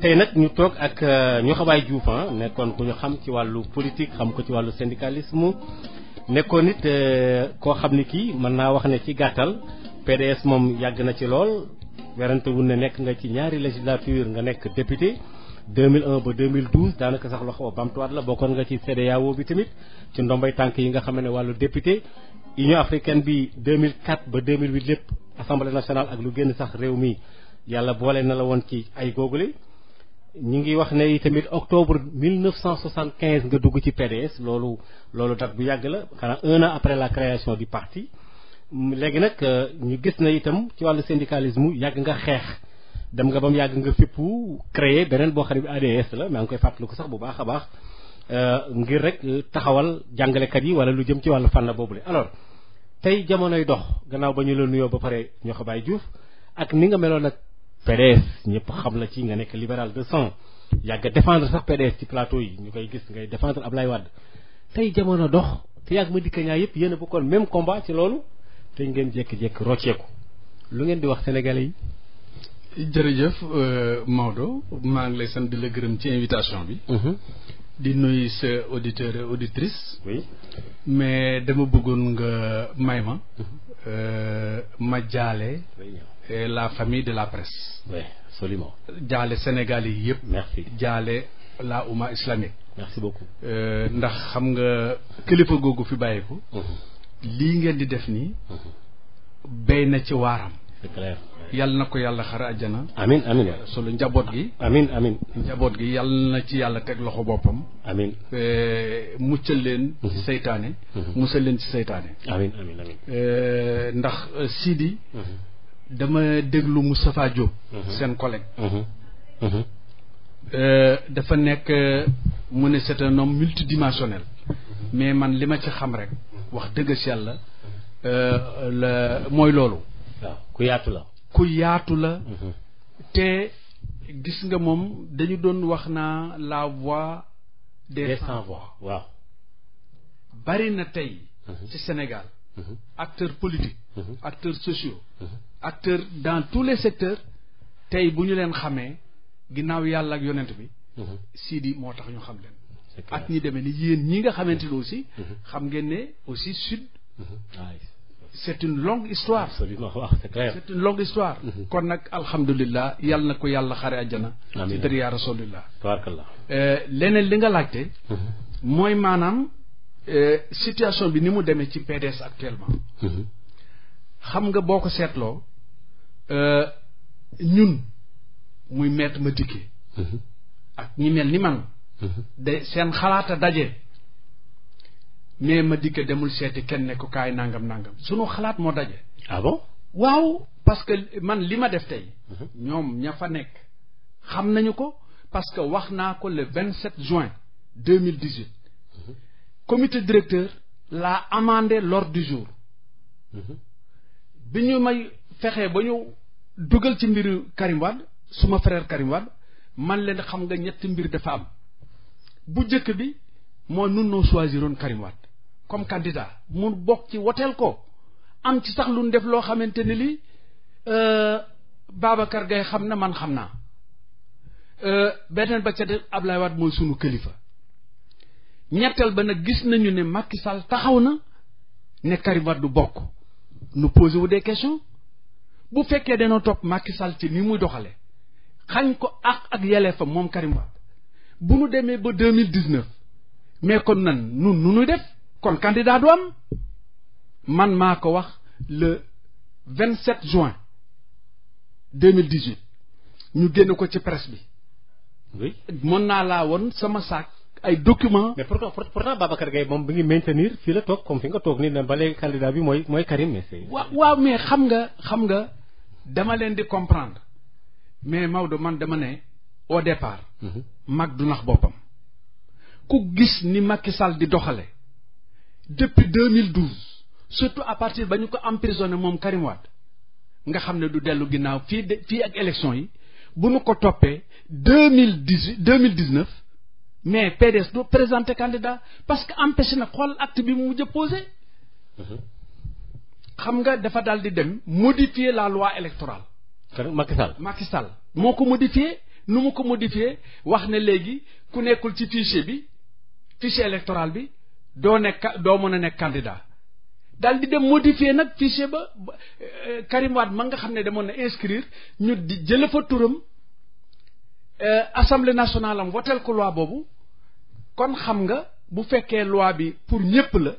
tey nag ñu toog ak ñu xabaay Diouf nekkoon ku ñu xam ci wàllu politique xam ko ci wàllu syndicalisme nekkoon it koo xam ni kii mën naa wax ne ci gàttal PDS moom yàgg na ci lool werante wul ne nekk nga ci ñaari législature nga nekk député 2001 ba 2012 daanaka sax loo xaw a bamtuwaat la bokkoon nga ci CEDEAO bi tamit ci ndombay tànk yi nga xam ne wàllu député Union africaine bi 2004 ba 2008 lépp assemblée nationale ak lu génn sax réew mi yàlla boole na la woon ci ay googule ñu ngi wax ne tamit octobre 1975 nga dugg ci PDS loolu date bu yàgg la xanaa 1 an après la création du parti léegi nag ñu gis na itam ci wàllu syndicalisme yàgg nga xeex dem nga ba mu yàgg nga fippu créer beneen boo xam ne bi ADS la maa ngi koy fàttaliku sax bu baax a baax ngir rek taxawal jàngalekat yi wala lu jëm ci wàllu fànn boobule. alors tey jamonoy dox gannaaw ba ñu la nuyoo ba pare ñoo xabaay Diouf ak ni nga meloon ak PDS ñëpp xam la ci nga nekk libéral de sang yàgg défendre sax PDS ci plateau yi ñu koy gis ngay défendre Ablaye Wade tey jamono dox te yàgg ma dikka ñaa yëpp yéen a bokkoon même combat ci loolu tey ngeen jékki-jékki rocceeku lu ngeen di wax sénégalais yi. jërëjëf Maodo maa ngi lay sant di la gërëm ci invitation bi. di nuyu sa auditeur et auditrice. oui mais dama bëggoon nga may ma. ma jaale. la famille de la presse. oui absolument. jaale Sénégal yi yëpp. merci jaale la umma islamique. merci beaucoup. ndax xam nga kilifa googu fi bàyyeeku. lii ngeen di def nii. béy na ci waaram. c'est clair. yàlla na ko yàlla xare àjjana. amiin amiin. solo njaboot gi. amiin amiin. njaboot gi yàlla na ci yàlla teg loxo boppam. amiin. muccal leen. ci seytaane. musal leen ci seytaane. amiin amiin amiin. ndax Sidi. dama déglu Moustapha Diop. seen collègue. dafa nekk mu ne c'est un homme multidimensionnel. mais man li ma ci xam rek. wax dëgg si yàlla. mooy loolu. waaw ku yaatu la. ku yaatu la. te gis nga moom dañu doon wax naa la voix des sans voix. waaw. bari na tey. ci Sénégal. acteurs politiques. acteurs sociaux. acteurs dans tous les secteurs. tey bu ñu leen xamee ginnaaw yàlla ak yonent bi. Sidi moo tax ñu xam leen. ak ñi demee ni yéen ñi nga xamante ne aussi. xam ngeen ne aussi sud. c'est une longue histoire. absolument waaw c'est clair. c'est une longue histoire. kon nag alhamdulilah yàlla na ko yàlla xare àjjana. amiin ci dër yaa rasulillah. tabarakallah. leneen li nga laajte. mooy maanaam situation bi ni mu demee ci PDS actuellement. xam nga boo ko seetloo ñun muy maître Madické. ak ñi mel ni man. de seen xalaata daje. mais Madické demul seeti kenn ne ko kaay nangam nangam sunu xalaat moo daje. ah bon. waaw parce que man li ma def tey. ñoom ña fa nekk xam nañu ko parce que wax naa ko le 27 juin 2018. comité directeur l'a amendé l'ordre du jour. bi ñu may fexee ba ñu dugal ci mbiru Karim Wade suma frère Karim Wade man leen xam nga ñetti mbir dafa am bu njëkk bi moo nun noo choisiroon Karim Wade comme candidat mu bokk ci woteel ko am ci sax lu ñu def loo xamante ne lii Babacar Gaye xam na man xam naa beneen ba ca def Ablaye Wade mooy sunu kilifa ñetteel ba nag gis nañu ne Macky Sall taxaw na ne Karim Wade du bokk nu posé wu des questions bu fekkee dañoo topp Macky Sall ci ni muy doxale xañ ko ak yelleefam moom Karim Wade bu nu demee ba 2019 mais kon nan nu nuy def kon candidat du am man maa ko wax le 27 juin 2018 ñu génn ko ci presse bi. oui mën naa laa woon sama saak ay documents. mais pourtant Babacar Gaye moom bi ngi maintenir fii la toog comme fi nga toog nii ne ba léegi candidat bi mooy Karim mais c'est. waaw mais xam nga dama leen di comprendre mais Maodo man dama ne au départ. mag du nax boppam. ku gis ni Macky Sall di doxale depuis 2012 surtout à partir ba ñu ko emprisonné moom Karim Wade nga xam ne du dellu ginnaaw fii ak élection yi bu nu ko toppee 2019 mais PDS du présenter candidat parce que empêché na xool acte bi mu mujj a posé. xam nga dafa daal di dem modifier la loi électorale. Macky Sall moo ko modifié nu mu ko modifier wax ne léegi ku nekkul ci fichier électoral bi doo mën a nekk candidat daal di dem modifier nag fichier ba Karim Wade ma nga xam ne demoon na inscrire ñu di jële fa turam assemblée nationale am votel ko loi boobu kon xam nga bu fekkee loi bi pour ñépp la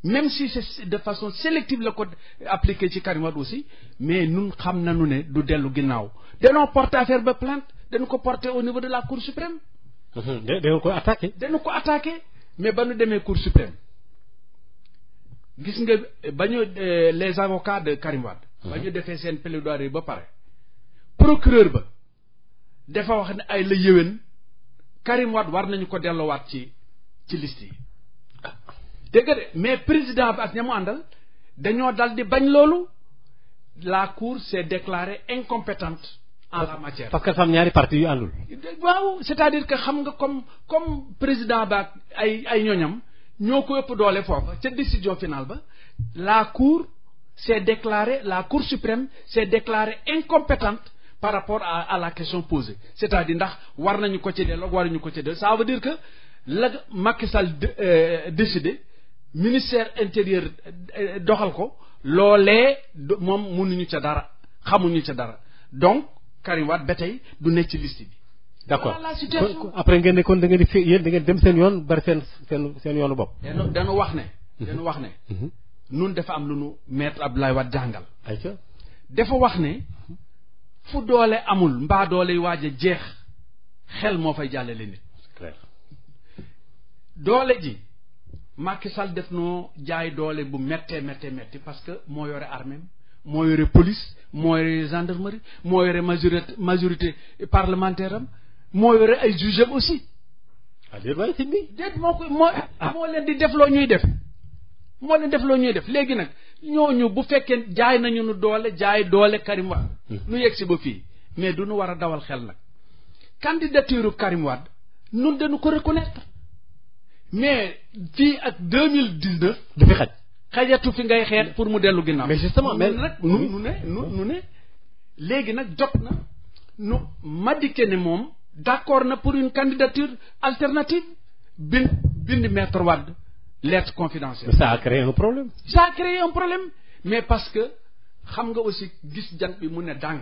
même si c'est de façon sélective la ko appliqué ci Karim Wade aussi mais nun xam nañu ne du dellu ginnaaw dañoo porter affaire ba plainte dañu ko porter au niveau de la Cour suprême. dañu ko attaqué. Mais ba ñu demee Cour suprême gis nga ba ñu les avocats de Karim Wade. ba ñu defee seen plaidoirie ba pare. procureur ba dafa wax ne ay la yéwén Karim Wade war nañu ko delloowaat ci liste yi. dégg nga de mais président bi ak ña mu àndal dañoo dal di bañ loolu la Cour s'est déclarée incompétente en la matière. parce que dafa am ñaari parti yu àndul. waaw c'est-à-dire que xam nga comme président ba ay ñoñam ñoo ko ëpp doole foofa ca décision finale ba la Cour suprême s'est déclarée incompétente par rapport à la question posée c'est-à-dire ndax war nañu ko ci delloo waruñu ko ci delloo ça veut dire que la Macky Sall décidé ministère intérieur doxal ko loolee moom mënuñu ca dara xamuñu ca dara donc Karim Wade ba tey du nekk ci liste bi. d'accord après ngeen ne kon da ngeen di yéen da ngeen dem seen yoon bari seen yoonu bopp. dañu wax ne. nun dafa am lu nu maître Abdoulaye Wade jàngal. ayca dafa wax ne fu doole amul mbaa doole yi waaj a jeex xel moo fay jàllale nit. doole ji Macky Sall def noo jaay doole bu méttee parce que moo yore armée moo yore police moo yore gendarmerie moo yore majorité parlementaire am moo yore ay juge am aussi. déet waaye si bi déet moo leen di def loo ñuy def léegi nag ñooñu bu fekkee jaay nañu nu jaay doole Karim Wade. nu yegg si ba fii mais du nu war a dawal xel nag candidature Karim Wade nun dañu ko reconnaître mais fii ak 2019. du fi xajatu fi ngay xeex pour mu dellu ginnaaw. mais justement mais nag nu ne léegi nag jot na nu Madické ne moom d'accord na pour une candidature alternative bind maître Wade lettre confidentielle. ça a créé un problème. mais parce que xam nga aussi gis jant bi mu ne dàng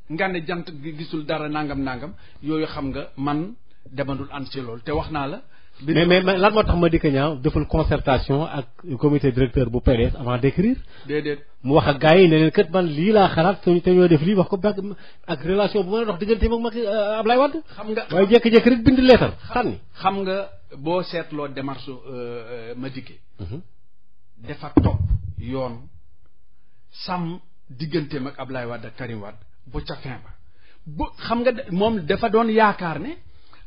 nga ne jant gisul dara nangam yooyu xam nga man demandul ànd ci loolu te wax naa la. mais lan moo tax Madické Niang deful concertation ak comité directeur bu PDS avant d'écrire. déedéet mu wax ak gars yi ne leen kat man lii laa xalaat te ñoo def lii wax ko ak relation bu mën a dox digganteem ak Macky Ablaye Wade. xam nga waaye jékki-jékki rek bind leetar sànni. xam nga boo seetloo démarche Madické. dafa topp yoon sàmm digganteem ak Ablaye Wade ak Karim Wade ba ca fin ba bu xam nga moom dafa doon yaakaar ne.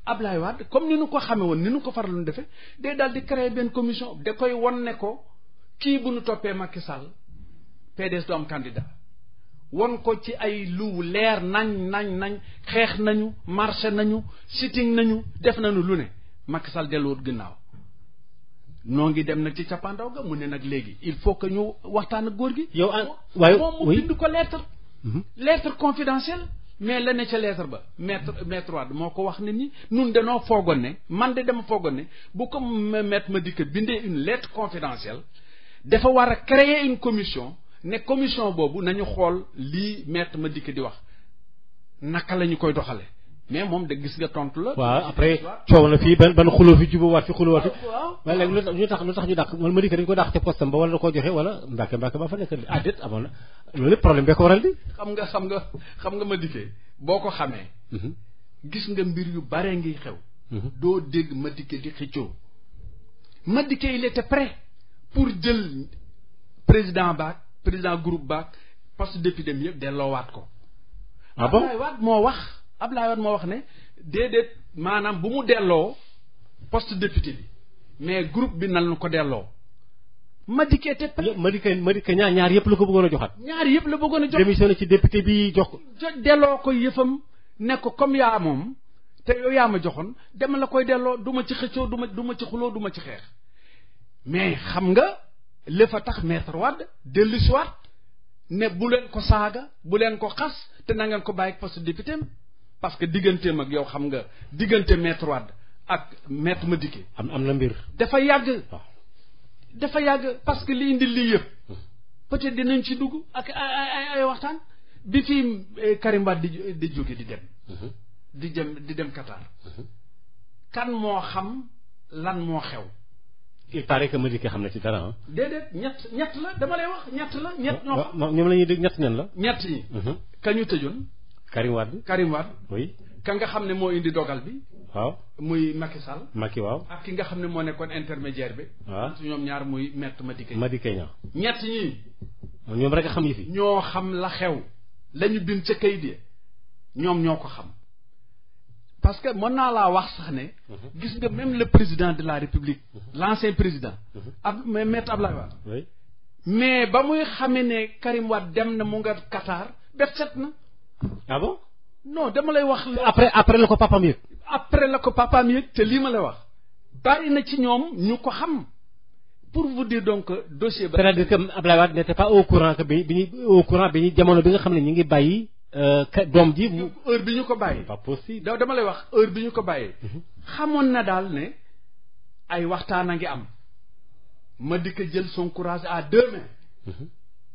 Ablaye Wade comme ni nu ko xamee woon ni nu ko faraloon defee day daal di créer benn commission da koy won ne ko kii bu nu toppee Macky Sall PDS du am candidat won ko ci ay lu leer nañ xeex nañu marché nañu sitting nañu def nañu lu ne Macky Sall delluwut gannaaw noo ngi dem nag ci cappaandaw ga mu ne nag léegi il faut que ñu waxtaan ak góor gi. yow waaye moom mu bind ko lettre confidentielle. mais la ne ca lettre ba maître Wade moo ko wax nit ñi nun danoo foogoon ne man de dama foogoon ne bu ko maître Madické bindee une lettre confidentielle dafa war a créer une commission ne commission boobu nañu xool lii maître Madické di wax naka la ñu koy doxale mais moom de gis nga tontu la. waaw après coow na fii ban xuloo fi jubawaat fi xuloo waat fi. waaw léegi lu tax ñu dàq man Madické dañu ko dàq ca postam ba wala da koo joxe wala mbàkke ba fa nekk déet amoon na loolu lépp problème bee ko waral di. xam nga Madické boo ko xamee. gis nga mbir yu bare ngi xew. doo dégg Madické di xëccoo. Madické il était prêt pour jël président groupe baak poste député mi yëpp delloowaat ko. ah bon Abdoulaye Wade moo wax ne déedéet maanaam bu mu delloo poste député bi mais groupe bi nal na ko delloo. Madické était prêt. Madické ñaar yëpp la ko bëggoon a joxaat. ñaar yëpp la bëggoon a jox. démissionné ci député bi jox ko. delloo ko yëfam ne ko comme yaa moom te yow yaa ma joxoon dama la koy delloo du ma ci xëccoo du ma ci xuloo du ma ci xeex mais xam nga li fa tax maître Wade dellu si waat ne bu leen ko saaga bu leen ko xas te na ngeen ko bàyyi poste député parce que digganteem ak yow xam nga diggante maître Wade ak maître Madické am na mbir. dafa yàgg. dafa yàgg parce que li indi lii yëpp peut-être dinañ ci dugg ak ay waxtaan bi fii Karim Wade di jóge di dem di dem Qatar kan moo xam lan moo xew. il paraît que Madické xam na ci dara ah. déedéet ñett la dama lay wax ñett ñoo xam. ñoom la ñuy dégg ñett nen la. ñett ñi. ka ñu tëjoon. Karim Wade. oui. ka nga xam ne moo indi dogal bi. waaw muy Macky Sall. waaw. ak ki nga xam ne moo nekkoon intermédiaire bi. waaw su ñoom ñaar muy maître Madické ña. ñett ñi. ñoom rek a xam yi fi. ñoo xam la xew. la ñu bind ca kayit yi ñoom ñoo ko xam. parce que mën naa laa wax sax ne. gis nga même le président de la République. l'ancien président. maître Abdoulaye Wade. oui. mais ba muy xamee ne Karim Wade dem na mu nga Qatar bet set na. ah bon. non dama lay wax. après la ko papaam yëg. après la ko papaam yëg te lii ma lay wax. bari na ci ñoom ñu ko xam. pour vous dire donc dossier ba. c'est-à-dire que Abdoulaye Wade n'était pas au courant que bi ñuy jamono bi nga xam ne ñu ngi bàyyi. doom ji heure bi ñu ko bàyyi. pas possible. dama lay wax heure bi ñu ko bàyyee. xamoon na daal ne ay waxtaan a ngi am. Madické jël son courage à deux mains.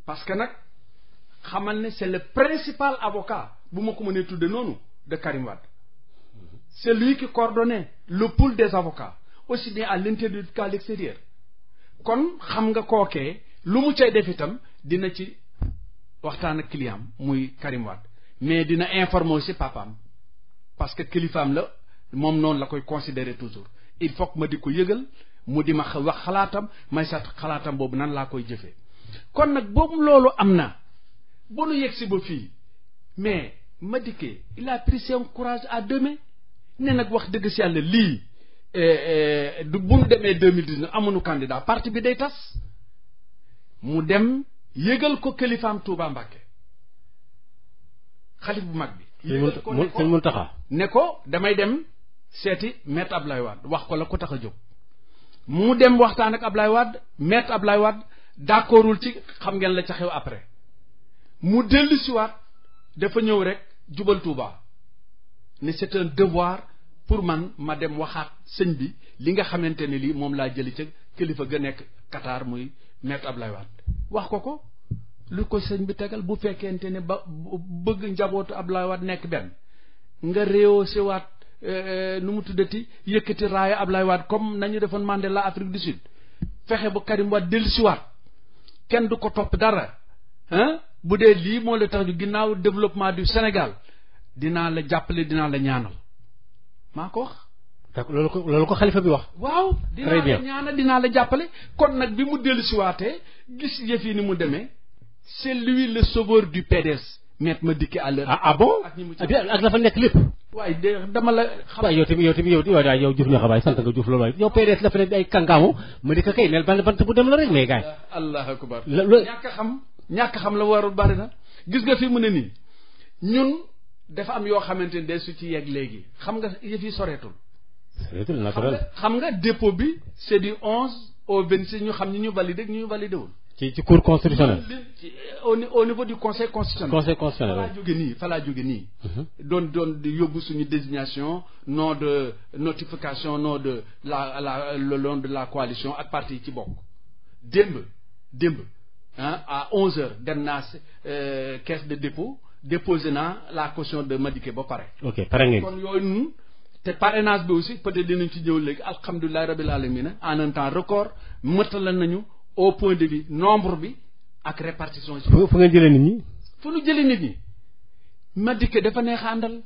parce que nag xamal ne c'est le principal avocat bu ma ko mënee tudde noonu de Karim Wade. c'est lui qui coordonnait le pool des avocats aussi bien à l'intérieur qu'à l'extérieur. kon xam nga kookee lu mu cay def itam dina ci waxtaan ak client muy Karim Wade mais dina informer aussi papaam parce que kilifaam la moom noonu la koy considérer toujours il faut que ma di ko yëgal mu di ma wax xalaatam may sat xalaatam boobu nan laa koy jëfee. kon nag boobu loolu am na ba nu yegg si ba fii mais Madické il a pris son courage à deux mains ne nag wax dëgg si yàlla lii du bu nu demee 2019 amuñu candidat parti bi day tas mu dem yëgal ko kilifaam Touba Mbacké xalif bu mag bi. yëgal ko sëñ Mountakha ne ko damay dem seeti maître Abdoulaye Wade wax ko la ko tax a jóg. mu dem waxtaan ak Abdoulaye Wade maître Abdoulaye Wade d'accordul ci xam ngeen la ca xew après mu dellu siwaat dafa ñëw rek jubal Touba ne c'est un devoir pour man ma dem waxaat sëñ bi li nga xamante ne lii moom laa jëli ca kilifa ga nekk Qatar muy maître Abdoulaye Wade wax ko lu ko sëñ bi tegal bu fekkente ne ba bëgg njabootu Abdoulaye Wade nekk benn nga réewoo siwaat nu mu tuddati yëkkati raaya Abdoulaye Wade comme nañu defoon Mandela Afrique du Sud fexe ba Karim Wade dellu siwaat kenn du ko topp dara bu dee lii moo la tax ju ginnaaw développement du Sénégal dinaa la jàppale dinaa la ñaanal maa ko wax. d'accord loolu ko xalifa bi wax. waaw dinaa la ñaanal dinaa la jàppale kon nag bi mu dellu siwaatee gis yëf yi ni mu demee c'est lui le sauveur du PDS maître Madické à l'heure. ah bon ak la fa nekk lépp. waaye de dama la. xam waaw yow tamit yow Diouf ñoo xabaay sant nga Diouf loolu waaye yow PDS la fa nekk ay kàngaamu Madické kay neel bant bu dem la rek mais gars yi. allahu akbar ñàkk xam la warul bari na gis nga fi mu ne nii ñun dafa am yoo xamante ne de su ci yegg léegi xam nga yëf yi soreetul. soreetul naturel xam nga dépôt bi c'est du 11 au 26 ñu xam ñu validé ak ñu validé wul. ci cour constitutionnelle. au niveau du conseil constitutionnel. conseil constitutionnel fa laa jóge nii. doon di yóbbu suñu désignation nom de notification nom de le nom de la coalition ak parti yi ci bokk. démb à 11h dem naa caisse de dépôt déposé naa la caution de Madické ba pare. ok pare ngeen. kon yooyu nun te parrainage bi aussi peut-être dinañ ci ñëw léegi alhamdulilah rabbil alamin en un temps record mëtal nañu. au point de vue nombre bi ak répartition. fu ngeen jëlee nit ñi. fu ñu jëlee nit ñi Madické dafa neex a àndal.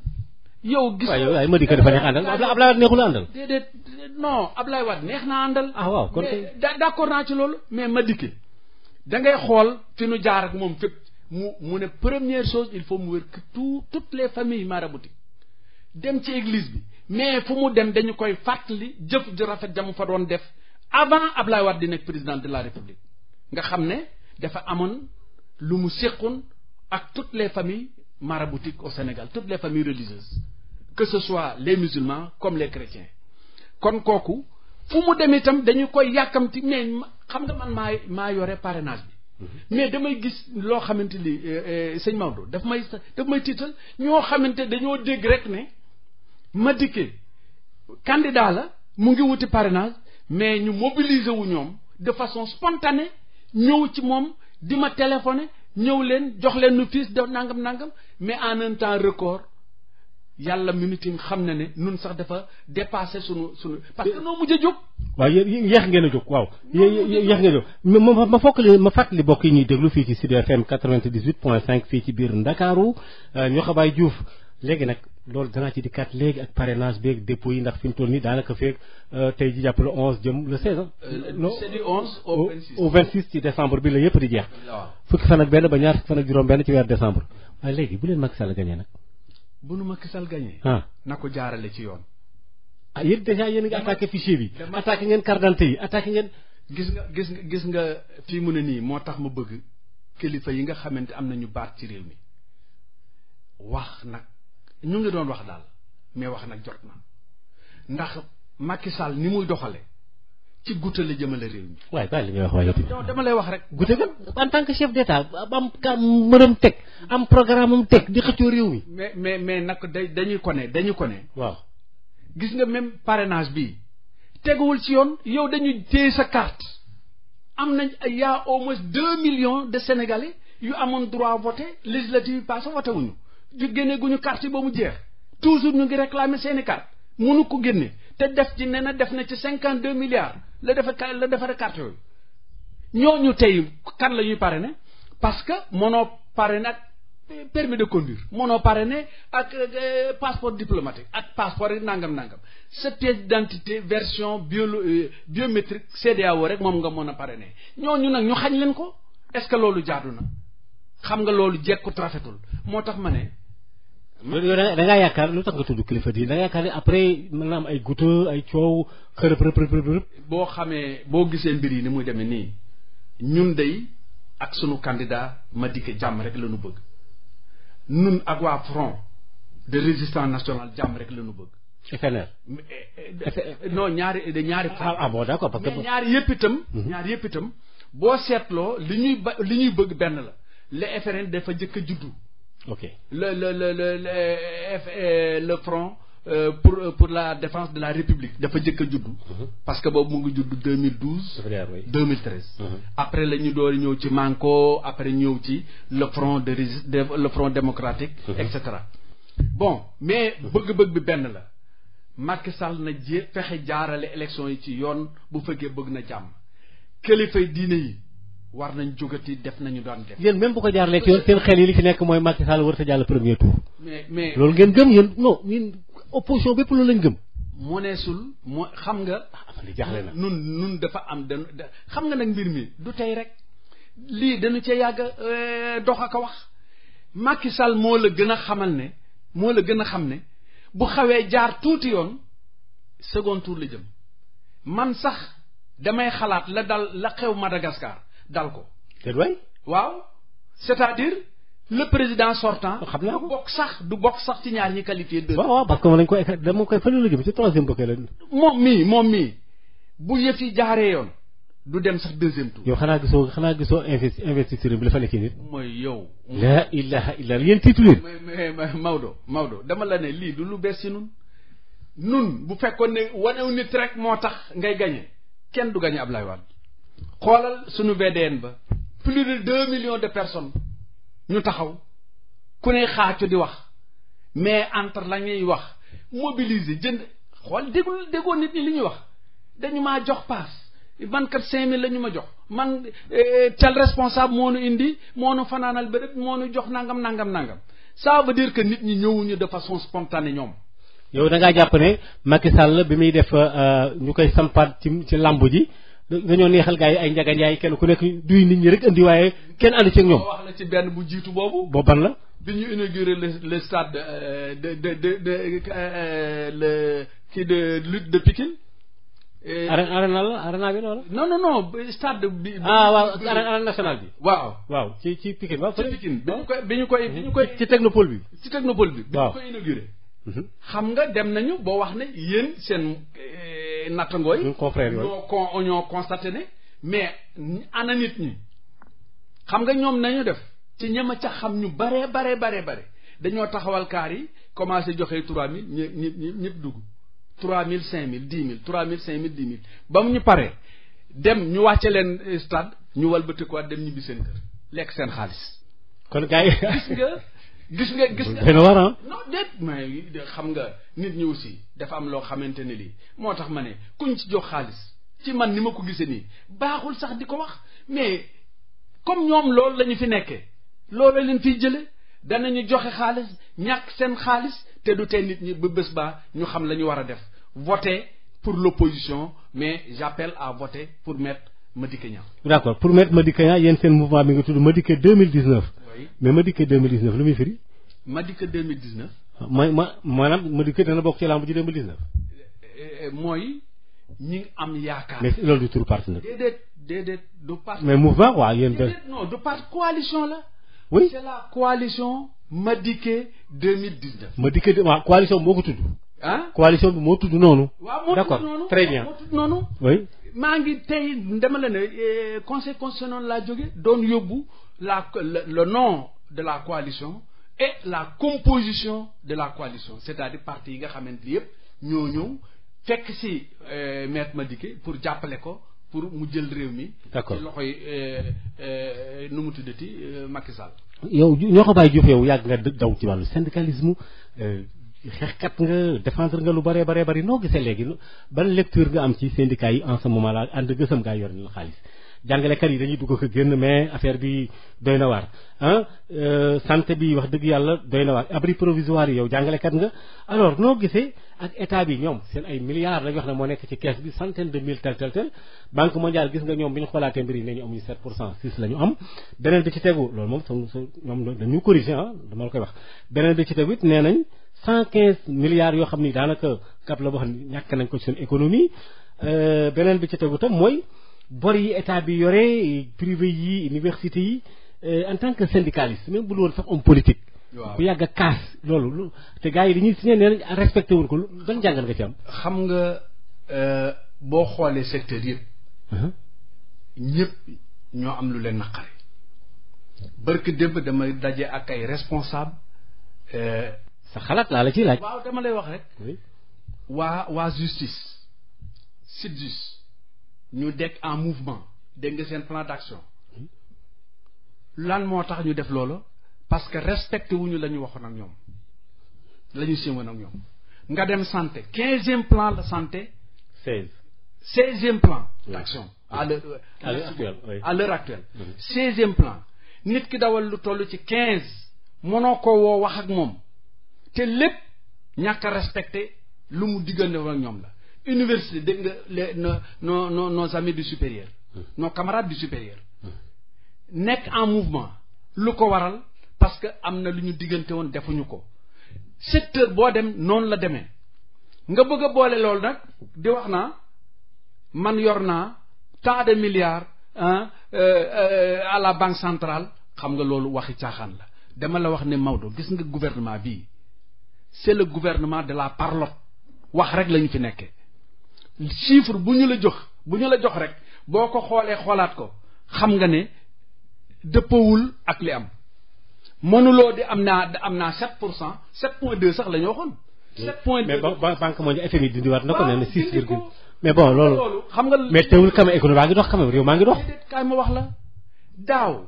yow gis nga waaye Madické dafa neex a àndal Abdoulaye Wade neexul a àndal. déedéet non Abdoulaye Wade neex naa àndal. ah waaw kon kay d'accord naa ci loolu mais Madické da ngay xool fi nu jaar ak moom fépp mu ne première chose il faut mu wër que toutes les familles maraboutiques dem ci église bi mais fu mu dem dañu koy fàttali jëf ju rafet jamu fa doon def. avant Abdoulaye Wade di nekk président de la République nga xam ne dafa amoon lu mu séqoon ak toutes les familles maraboutiques au Sénégal toutes les familles religieuses que ce soit les musulmans comme les chrétiens kon kooku fu mu dem itam dañu koy yàkkamti mais xam nga man maa yore parrainage mais damay gis loo xamante ni sëñ Maodo daf may tiital ñoo xamante dañoo dégg rek ne Madické candidat la mu ngi wuti parrainage mais ñu mobiliser wu ñoom de façon spontanée ñëw ci moom di ma téléphoner ñëw leen jox leen nu fiis de nangam mais en un temps record yàlla minutim xam na ne nun sax dafa dépassé sunu parce que noo mujj a jóg. waaw yéex ngeen a jóg waaw yéex ngeen a jóg ma fàttali bokk yi ñuy déglu fii ci Sud FM 98.5 fii ci biir Ndakaaru ñoo xabaay Diouf léegi nag loolu danaa ci dikkaat léegi ak parrainage beeg dépôt yi ndax fi mu toll nii daanaka feeg tey ji jàpp le 11 jëm le 16 c'est du 11 au 26 ci décembre bi la yëpp di jeex. fukki fan ak benn ba ñaar fukki fan ak juróom benn ci weer décembre waaye léegi bu leen Macky Sall gagné nag. bu nu Macky Sall gagné. na ko jaarale ci yoon. yéen déjà yéen a ngi attaqué fichier bi. attaqué ngeen carte d'identité yi attaqué ngeen. gis nga fii mu ne nii moo tax ma bëgg kilifa yi nga xamante am nañu baat ci réew mi wax nag ñu ngi doon wax daal mais wax nag jot na ndax Macky Sall ni muy doxale ci goutte la jëmale réew mi. waaye bàyyi li ngay wax waaye non dama lay wax rek. goutte gan en tant que chef d'état am mënam teg am programme am teg di xëccoo réew mi. mais nag dañuy ko ne. waaw gis nga même parrainage bi teguwul ci yoon yow dañuy téye sa carte am nañ y a au moins 2 millions de Sénégalais yu amoon droit voter législative yi passé voté wuñu ju génne guñu carte yi ba mu jeex toujours ñu ngi réclamer seeni carte mënu ko génne te def ci nee na def na ci 52 milliards la defare carte yooyu ñooñu tey kan la ñuy parrainer parce que mënoo parrainer ak permis de conduire mënoo parrainer ak passeport diplomatique ak passeport yi nangam sa pièce d'identité version biométrique CEDEAO rek moom nga mën a parrainer ñooñu nag ñu xañ leen ko est-ce que loolu jaadu na xam nga loolu jekkut rafetul moo tax ma ne. yow da ngaa yaakaar lu tax nga tudd kilifa di da nga yaakaar ne après mën na am ay goutte ay coow xërëb. boo xamee boo gisee mbir yi ni muy demee nii ñun day ak sunu candidat Madické jàmm rek la ñu bëgg ñun ak waa front de résistance nationale jàmm rek la ñu bëgg. FNR. non ñaari. bon d'accord parce que ñaari yëpp itam. boo seetloo li ñuy bëgg benn la le FRN dafa jëkk a juddu. ok le front pour la défense de la République dafa jëkk a juddu. parce que boobu mu ngi juddu 2012. 2013. après la ñu door ñëw ci Manko après ñëw ci le front démocratique. et cetera. bon mais bëgg-bëgg bi benn la Macky Sall na fexe jaarale élection yi ci yoon bu fekkee bëgg na jàmm. kilifay diine yi war nañ jógati def nañu daan def. yéen même bu ko jaarlee ci yoon seen xel yi li ci nekk mooy Macky Sall war a jàll premier tour. mais loolu ngeen gëm yéen non ñun opposition bépp loolu lañ gëm. xam nga. li jaaxle na nun dafa am xam nga nag mbir mi du tey rek lii dañu cee yàgg dox ak a wax Macky Sall moo la gën a xam ne bu xawee jaar tuuti yoon second tour la jëm man sax. damay xalaat la xew Madagascar dal ko. te doy. waaw c'est-à-dire le président sortant. xam naa ko du bokk sax ci ñaar ñi qualifié deux. waaw parce que moom lañ koy dama koy fële la jëm ci troisième bëgg la. moom mii bu yëf yi jaaree yoon du dem sax deuxième tour. yow xanaa gisoo investisseur bi la fa nekk nit. mooy yow. la ilaha illa yéen tiitu leen. mais Maodo dama la ne lii du lu bees ci nun bu fekkoon ne wanew nit rek moo tax ngay gagné. kenn du gagné Ablaye Wade xoolal suñu VDN ba plus de 2 millions de personnes ñu taxaw ku ne xaacu di wax mais entre la ñuy wax mobiliser jënd xool déggoo nit ñi li ñuy wax dañu maa jox paas man kat 5000 la ñu ma jox man tel responsable moo nu indi moo nu fanaanal ba rek moo nu jox nangam ça veut dire que nit ñi ñëwuñu de façon spontanée ñoom. yow da ngaa jàpp ne Macky Sall bi muy def ñu koy sampaat ci lamb ji dañoo neexal gars yi ay njaga njaay kenn ku nekk duy nit ñi rek indi waaye kenn ànd ci ak ñoom. wax la ci benn bu jiitu boobu. ban la. bi ñu inauguré le stade le kii de lutte de Pikine. arena bi noonu. non stade bi. waaw arène nationale bi. waaw ci Pikine waaw. ci Pikine bi ñu koy. ci technopole bi. bi ñu koy inauguré. xam nga dem nañu boo wax ne yéen seen nattangooy confrère ñoo constaté ne mais ana nit ñi xam nga ñoom nañu def ci ñama ca xam ñu bare dañoo taxawal kaar yi commencé joxe 3000 ñëpp dugg 3000 5000 10000 3000 5000 10000 ba mu ñu paree dem ñu wàcce leen stade ñu walbatikuwaat dem ñibbi seen kër lekk seen xaalis. kon gars yi gis nga dana war a non déet mais xam nga nit ñi aussi dafa am loo xamante ne lii moo tax ma ne kuñ ci jox xaalis ci man ni ma ko gisee nii baaxul sax di ko wax mais comme ñoom loolu la ñu fi nekkee loolu leen fiy jële danañu joxe xaalis ñàkk seen xaalis te du tee nit ñi ba bés baa ñu xam la ñu war a def voter pour l'opposition mais j'appelle à voter pour Maître Madické Niang. d'accord pour Maître Madické Niang yéen seen mouvement bi nga tudd Madické 2019. oui mais Madické 2019 lu muy firi. Madické 2019. maanaam Madické dana bokk ci lamb ji 2019. mooy ñi am yaakaar. mais loolu du turu parti nag. déedéet du parti. mais mouvement waaw yéen. non du parti coalition la. oui c'est la coalition Madické 2019. Madické waaw coalition bi moo ko tudd. ah coalition bi moo tudd noonu. waaw moo tudd d'accord noonu très bien moo tudd noonu. oui. maa ngi tey dama la ne conseil constitutionnel laa jóge doon yóbbu le nom de la coalition et la composition de la coalition c'est-à-dire parti yi nga xamante ni yëpp ñoo ñëw fekk si Maître Madické pour jàppale ko pour mu jël réew mi. d'accord ci loxoy nu mu tuddati Macky Sall. yow ñoo ko bàyyi Diouf yow yàgg nga daw ci wàllu syndicalisme xeexkat nga défendre nga lu bëree bëri noo gisee léegi ban lecture nga am ci syndicat yi en ce moment là ànd gësam gaa yor na xaalis jàngalekat yi dañuy dugg ko génn mais affaire bi doy na waar santé bi wax dëgg yàlla doy na waar abri provisoire yi yow jàngalekat nga alors noo gisee ak état bi ñoom seen ay milliards lañ wax ne moo nekk ci caisse bi centaine de mille tel banque mondiale gis nga ñoom bi ñu xoolaatee mbir yi ne ñu amuñu 7% 6 la ñu am beneen bi ci tegu loolu moom ñoom dañu corriger dama la koy wax beneen bi ci tegu it nee nañ 115 milliards yoo xam ni daanaka cap la boo xam ne ñàkk nañ ko ci seen économie beneen bi ci tegu tam mooy bor yi état bi yore privé yi université yi en tant que syndicaliste même bu woon sax homme politique. waaw bu yàgg a kaas loolu te gars yi dañuy signé nee nañ respecté wuñ ko ban jàngat nga ci am. xam nga boo xoolee secteur yëpp. ñëpp ñoo am lu leen naqari. barke démb damay daje ak ay responsable sa xalaat laa la ciy laaj. waaw dama lay wax rek. oui. waa justice. SYTJUST ñu dekk en mouvement dégg nga seen plan d'action. lan moo tax ñu def loolu. parce que respecté wuñu la ñu waxoon ak ñoom. la ñu séewoon ak ñoom. nga dem santé 15e plan de santé. 16e plan d'action. à l'heure actuelle. 16e plan. nit ki dawal lu toll ci 15. mënoo ko woo wax ak moom. te lépp ñàkk a respecté lu mu diggante ak ñoom la. université dégg nga nos amis du supérieur. nos camarades du supérieur. nekk en mouvement. lu ko waral parce que am na lu ñu diggante woon defuñu ko. secteur boo dem noonu la demee. nga bëgg a boole loolu nag di wax naa man yor naa tant de milliards à la banque centrale xam nga loolu waxi caaxaan la. dama la wax ne Maodo gis nga gouvernement bii c'est le gouvernement de la parlotte wax rek la ñu fi nekkee. chiffre bu ñu la jox rek boo ko xoolee xoolaat ko xam nga ne dëppawul ak li am. mënuloo di am naa 7%, 7.2 sax la ñu waxoon. 7.2 mais banque mondiale FMI dindiwaat na ko nee na 6, mais bon loolu xam nga. mais teewul quand même économie baa ngi dox quand même réew maa ngi dox. kaay ma wax la daaw.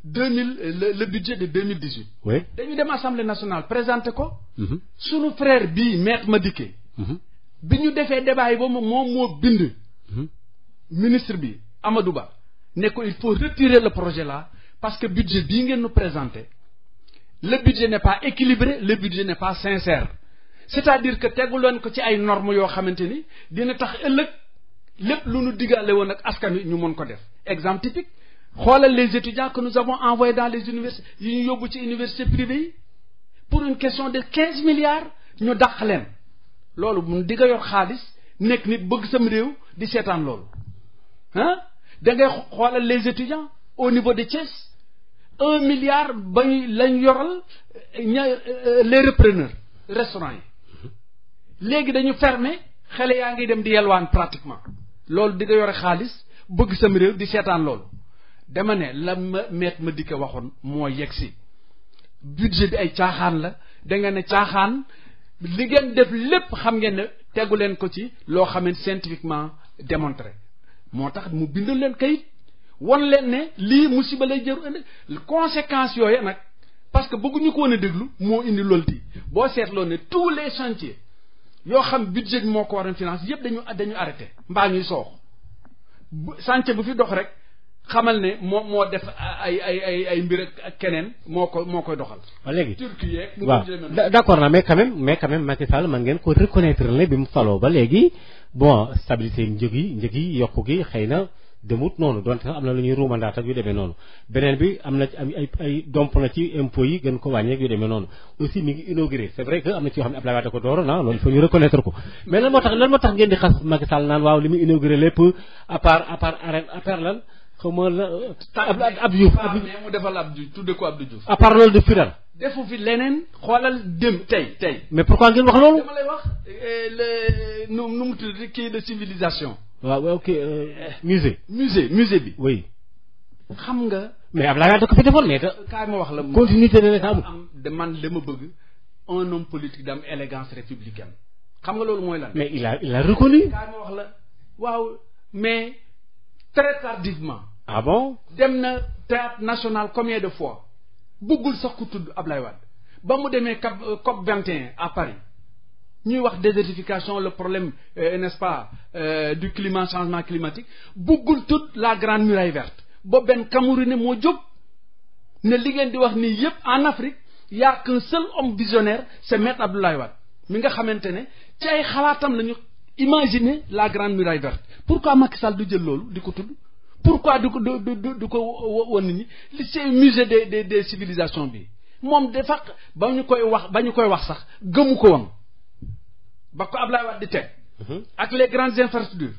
2000 le budget de 2018. oui dañu dem assemblée nationale présenter ko. sunu frère bii Maître Madické. bi ñu defee débat yi ba moom moo bind. ministre bi Amadou Ba ne ko il faut retirer le projet là parce que budget bii ngeen nous présenter le budget n'est pas équilibré le budget n'est pas sincère. c'est-à-dire que teguloon ko ci ay normes yoo xamante ni dina tax ëllëg lépp lu nu diggaale woon ak askan wi ñu mën ko def. exemple typique xoolal les étudiants que nous avons envoyés dans les universités yi ñu yóbbu ci université privée yi pour une question de 15 milliards ñu dàq leen. loolu mun di nga yor xaalis nekk nit bëgg sam réew di seetaan loolu da ngay xoolal les étudiants au niveau de Thiès 1 milliard ba lañ yoral les repreneurs restaurants yi léegi dañu fermer xale yaa ngi dem di yelwaan pratiquement loolu di nga yore xaalis bëgg sam réew di seetaan loolu dama ne la maître Madické waxoon moo yegg si budget bi ay caaxaan la da nga ne caaxaan li ngeen def lépp xam ngeen ne tegu leen ko ci loo xam ne scientifiquement démontré moo tax mu bindal leen kayit won leen ne lii musiba lay jëru indi conséquences yooyu nag parce que bëgguñu ko woon a déglu moo indi loolu ti boo seetloo ne tous les chantiers yoo xam budget bi moo ko waroon finance yëpp dañu arrêté mbaa ñuy soox chantier bu fi dox rek xamal ne moo def ay mbir ak keneen moo koy doxal. waaw léegi Turquie yeeg. waaw d'accord na mais quand même Macky Sall man ngeen ko reconnaître ne bi mu faloo ba léegi bon stabilité njëg yi yokku gi xëy na demut noonu donte sax am na lu ñuy ruumandaat ak yu demee noonu beneen bi am na ci ay domp na ci impôts yi gën ko wàññeek yu demee noonu aussi mi ngi inauguré c'est vrai que am na ci yoo xam ne Abdoulaye Wade ko dooroon loolu il faut ñu reconnaître ko mais lan moo tax ngeen di xas Macky Sall naan waaw li mu inauguré lépp à part lan xaw ma la Abdou Diouf mu defal Abdou Diouf tudde ko Abdou Diouf à part loolu de firal defu fi leneen xoolal dem tey mais pourquoi ngeen wax loolu dama lay wax nu mu tudd kii de civilisation waaw ok musée bi oui xam nga mais Abdoulaye Wade ko fi defoon mais kaay ma wax la continuité de l'état am de man li ma bëgg un homme politique d'am élégance républicaine xam nga loolu mooy lan mais il a reconnu kaay ma wax la waaw mais très tardivement ah bon dem na théâtre national combien de fois bëggul sax ku tudd Abdoulaye Wade ba mu demee COP 21 à Paris ñuy wax désertification le problème n'est-ce pas du climat changement climatique bëggul tudd la grande muraille verte ba benn Camerounais moo jóg ne li ngeen di wax nii yépp en Afrique y a qu'un seul homme visionnaire c'est Maître Abdoulaye Wade mi nga xamante ne ci ay xalaatam lañu imaginer la grande muraille verte pourquoi Macky Sall du jël loolu di ko tudd pourquoi du ko won nit ñi li c'est musée des civilisations bi moom dafa ba ñu koy wax sax gëmu ko woon ba ko Abdoulaye Wade di teg ak les grandes infrastructures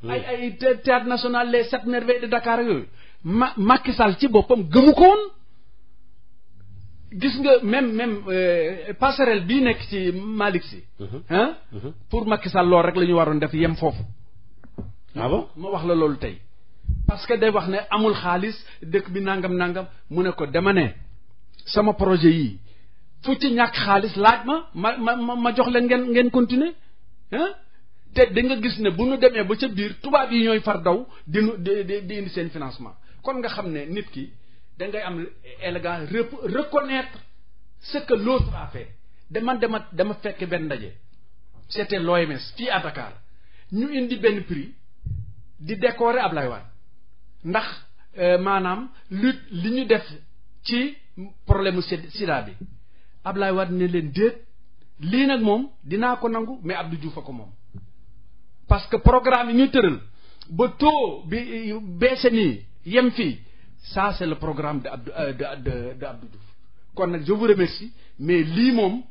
ay théâtre national les 7 merveilles de Dakar ak yooyu Macky Sall ci boppam gëmu ko woon gis nga même passerelle bii nekk ci Malick Sy pour Macky Sall loolu rek la ñu waroon def yem foofu ah bon ma wax la loolu tey parce que day wax ne amul xaalis dëkk bi nangam mu ne ko dama ne sama projet yii fu ci ñàkk xaalis laaj ma jox leen ngeen continuer te da nga gis ne bu ñu demee ba ca biir tubaab yi ñooy far daw di indi seen financement kon nga xam ne nit ki da ngay am élégant reconnaître ce que l'autre a fait dama fekk benn ndaje c'était l'OMS fii à Dakar ñu indi benn prix di décorer Ablaye Wade ndax maanaam lutte li ñu def ci problème mu sida bi Ablaye Wade ne leen déet lii nag moom dinaa ko nangu mais Abdou Diouf a ko moom parce que programme yi ñu tëral ba taux bi baissé nii yem fii ça c'est le programme de Abdou Diouf kon nag je vous remercie mais lii moom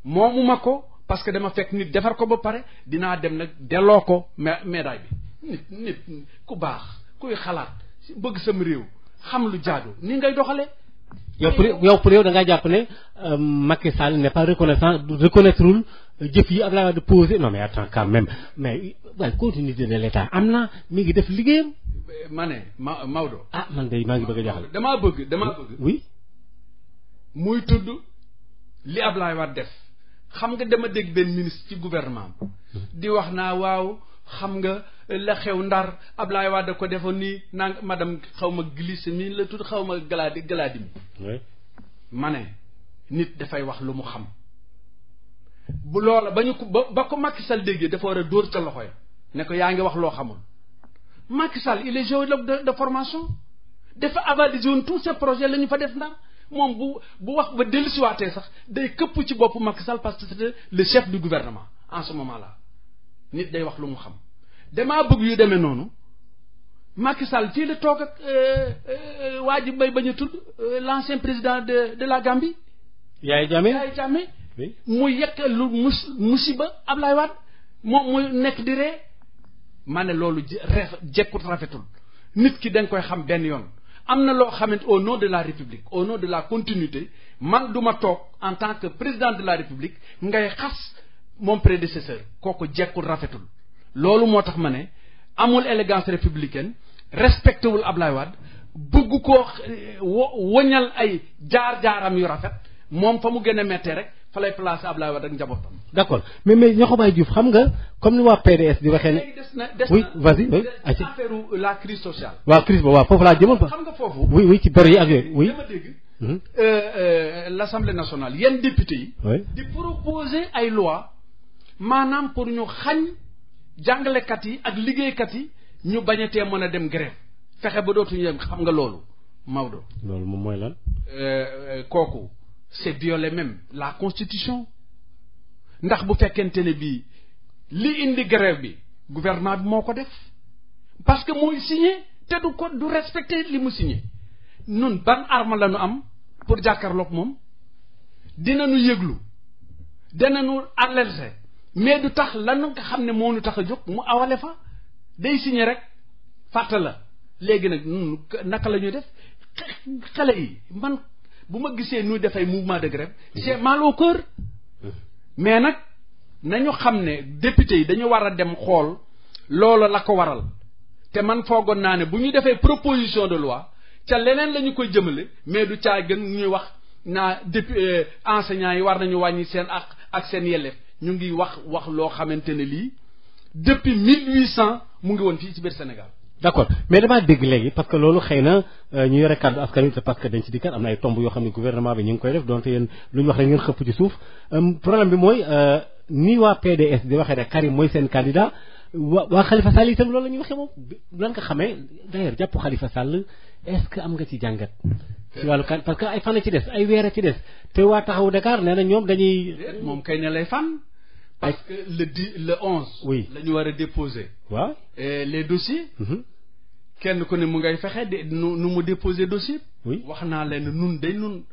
moomuma ko parce que dama fekk nit defar ko ba pare dinaa dem nag delloo ko médaille bi nit ku baax kuy xalaat bëgg sam réew xam lu jaadu ni ngay doxale yow pour yow da ngaa jàpp ne Macky Sall n'est pas reconnaîtrewul jëf yi Abdoulaye Wade posé non mais attends quand même mais waaye continuité de l'état am na mi ngi def liggéeyam. ma ne Maodo. ah man de maa ngi bëgg a jaaxal. damaa bëgg. oui. muy tudd li Abdoulaye Wade def xam nga dama dégg benn ministre ci gouvernement di wax naa waaw xam nga la xew Ndar Abdoulaye Wade ko defoon nii nang madame xaw ma glisse mi la tudd xaw ma galaadi mi. ma ne nit dafay wax lu mu xam. bu loola ba ñu ko ba ko Macky Sall déggee dafa war a dóor ca loxo ya ne ko yaa ngi wax loo xamul Macky Sall il est géologue de formation dafa avalisé woon tous ces projets la ñu fa def Ndar moom bu wax ba dellusiwaatee sax day këpp ci boppu Macky Sall parce que c'était le chef du gouvernement en ce moment là nit day wax lu mu xam damaa bëgg yu demee noonu Macky Sall fii la toog ak waa ji bay bañ a tudd l'ancien président de la Gambie. Yaya Jammeh mu yekk lu musiba Ablaye Wade moom muy nekk di ree ma ne loolu jekkut rafetul nit ki da nga koy xam benn yoon am na loo xamante au nom de la République au nom de la continuité man duma toog en tant que président de la République ngay xas mon prédécesseur kooku jekkul rafetul loolu moo tax ma ne amul élégance républicaine respecté wul Ablaye Wade bëgg koo woñal ay jaar-jaaram yu rafet moom fa mu gën a méttee rek fa lay placer Abdoulaye Wade ak njabootam. d'accord mais Niokhobaye Diouf xam nga comme ni waa PDS di waxee ne. oui vas-y oui. affaire la crise sociale. waaw crise boobu waaw foofu laa jëmoon. xam nga foofu. oui ci bor yi ak yooyu oui. dama dégg. l'Assemblée nationale yenn député yi. di proposer ay loi maanaam pour ñu xañ jàngalekat yi ak liggéeykat yi ñu bañatee mën a dem grève fexe ba dootuñu dem xam nga loolu Maodo. loolu moom mooy lan. kooku c'est violer même la constitution ndax bu fekkente ne bii li indi grève bi gouvernement bi moo ko def parce que mooy signé te du respecter li mu signé nun ban arme la ñu am pour jàkkaarloog moom dinañu yëglu dinañu alerter mais du tax lan nga xam ne moo ñu tax a jóg mu awale fa day signé rek fàtte la léegi nag nun naka la ñuy def xale yi man bu ma gisee nuy def ay mouvement de grève c'est mal au cœur mais nag nañu xam ne député yi dañu war a dem xool loolu la ko waral te man foogoon naa ne bu ñu defee proposition de loi ca leneen la ñu koy jëmale mais du caa gën ñuy wax naa depuis enseignants yi war nañu wàññi seen ak seen yelleef ñu ngi wax loo xamante ne lii depuis 1800 mu ngi woon fii ci biir Sénégal. d'accord mais damaa dégg léegi parce que loolu xëy na ñu yore kàddu askan wi te parce que dañ ci dikkat am na ay tomb yoo xam ne gouvernement bi ñu ngi koy def donte yéen lu ñu wax rek ngeen xëpp ci suuf problème bi mooy ni waa PDS di waxee rek Karim mooy seen candidat waa Khalifa Sall itam loolu la ñuy waxee moom lan nga xamee d'ailleurs jàpp Khalifa Sall est-ce que am nga ci jàngat. ci wàllu kan parce que ay fan a ci des ay weer a ci des te waa taxawu Dakar nee na ñoom dañuy. moom kay ne lay fan. parce que le 11. oui la ñu war a déposer. waaw les dossiers. kenn ku ne mu ngay fexe nu mu déposer dossier. oui wax naa leen nun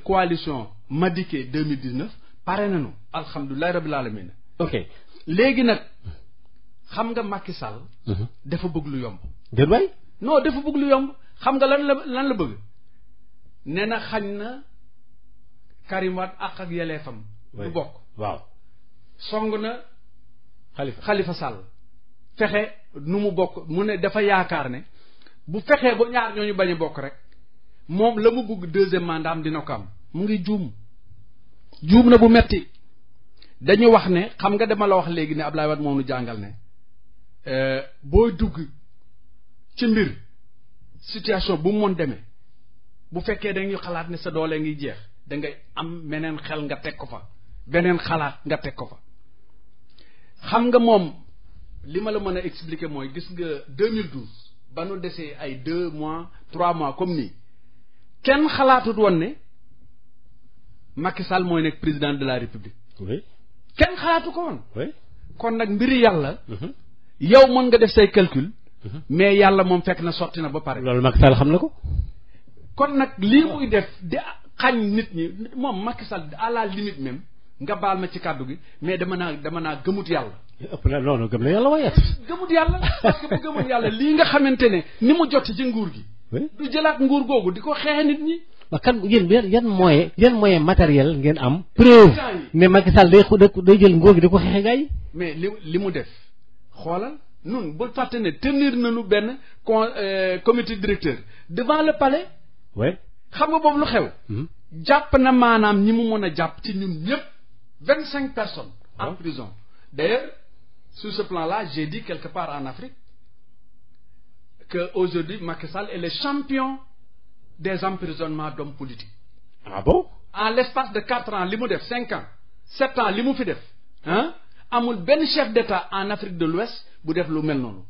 coalition Madické 2019 pare nañu. alhamdulilah rabbil alamin. ok léegi nag xam nga Macky Sall. dafa bëgg lu yomb. déet waay. non dafa bëgg lu yomb xam nga lan la bëgg. nee na xañ na Karim Wade ak yelleefam. du bokk waaw. song na Khalifa Sall fexe nu mu bokk mu ne dafa yaakaar ne bu fexee ba ñaar ñooñu bañ a bokk rek moom la mu bëgg deuxième mandat am dina ko am mu ngi juum na bu metti dañu wax ne xam nga dama la wax léegi ne Abdoulaye Wade moom nu jàngal ne booy dugg ci mbir situation bu mu mën demee bu fekkee dañuy xalaat ne sa doole ngi jeex da ngay am meneen xel nga teg ko fa beneen xalaat nga teg ko fa xam nga moom li ma la mën a expliquer mooy gis nga 2012 ba nu desee ay 2 mois 3 mois comme nii kenn xalaatut woon ne Macky Sall mooy nekk président de la République. oui. kenn xalaatu ko woon. oui. kon nag mbiri yàlla. yow mën nga def say calcul. mais yàlla moom fekk na sotti na ba pare. loolu Macky Sall xam na ko. kon nag lii muy def di xañ nit ñi moom Macky Sall à la limite même nga baal ma ci kàddu gi mais dama naa gëmut yàlla. ëpp na non gëm na yàlla waaye. gëmut yàlla parce que bu gëmut yàlla lii nga xamante ne ni mu jot ci nguur gi. du jëlaat nguur googu di ko xeexe nit ñi. waaw kan yéen yan moyen matériel ngeen am. preuve ne Macky Sall day jël nguur gi di ko xeexe gars yi. mais li mu def xoolal nun bu fàtte ne tenir nañu benn comité directeur devant le palais. oui. xam nga boobu lu xew. jàpp na maanaam ñi mu mën a jàpp ci ñun ñëpp 25 personnes. en prison d'ailleurs sur ce plan-là j'ai dit quelque part en Afrique que aujourd'hui Macky Sall est le champion des emprisonnements d'hommes politiques. ah bon. en l'espace de 4 ans li mu def 5 ans 7 ans li mu fi def amul benn chef d'État en Afrique de l'Ouest bu def lu mel noonu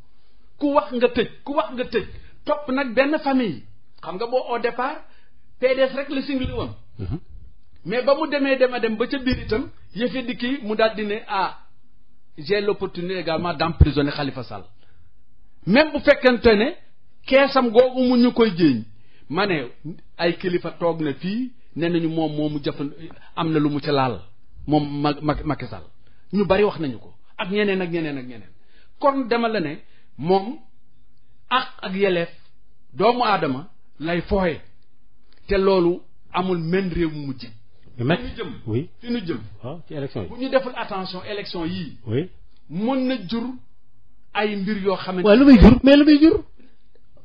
ku wax nga tëj topp nag benn famille xam nga boo au départ PDS rek la singli woon. mais ba mu demee dem ba ca biir itam yëfe di kii mu daal di ne j'ai l'opportunité également d'emprisonner Khalifa Sall même bu fekkente ne keesam googu mu ñu koy jéeñ ma ne ay kilifa toog na fii nee nañu moom moomu am na lu mu ca laal moom Macky Sall ñu bari wax nañu ko ak ñeneen kon dama la ne moom ak yelleef doomu aadama lay fooye te loolu amul men réew mu mujj. fi ñu jëm. waaw ci élection yi bu ñu deful attention élection yii. oui. mën na jur ay mbir yoo xamante. waaw lu muy jur mais lu muy jur.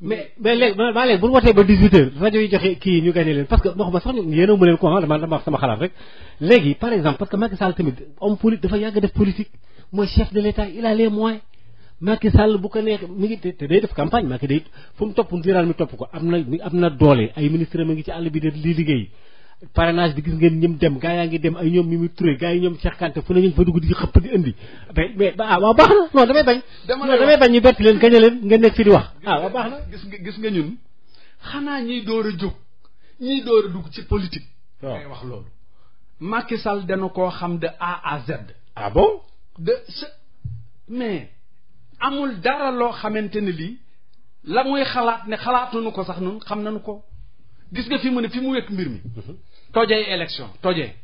mais léegi bu ñu wootee ba 18h rajo yi joxe kii ñu gagné leen parce que waxuma sax yéen a mu leen ko dama wax sama xalaat rek léegi par exemple parce que Macky Sall tamit homme politique dafa yàgg def politique mooy chef de l'État il a les moyens Macky Sall bu ko neex mi ngi te day def campagne Macky day fu mu topp ndiral mi topp ko am na doole ay ministre ma ngi ci àll bi de li liggéey parrainage bi gis ngeen ñëm dem gaa yaa ngi dem ay ñoom Mimi Touré gaa yi ñoom Cheikh Kanté fu ne ñu fa dugg di xëpp di indi mais waaw baax na non damay bañ damay bañ ñu bett leen gañe leen ngeen nekk fi di wax waaw baax na gis nga ñun xanaa ñiy door a jóg ñiy door a dugg ci politique ngay wax loolu Macky Sall dana koo xam de A à Z bon mais amul dara loo xamante ne lii la muy xalaat ne xalaatuñu ko sax nun xam nañu ko gis nga fi mu ne fi mu wekk mbir mi tojee élection tojee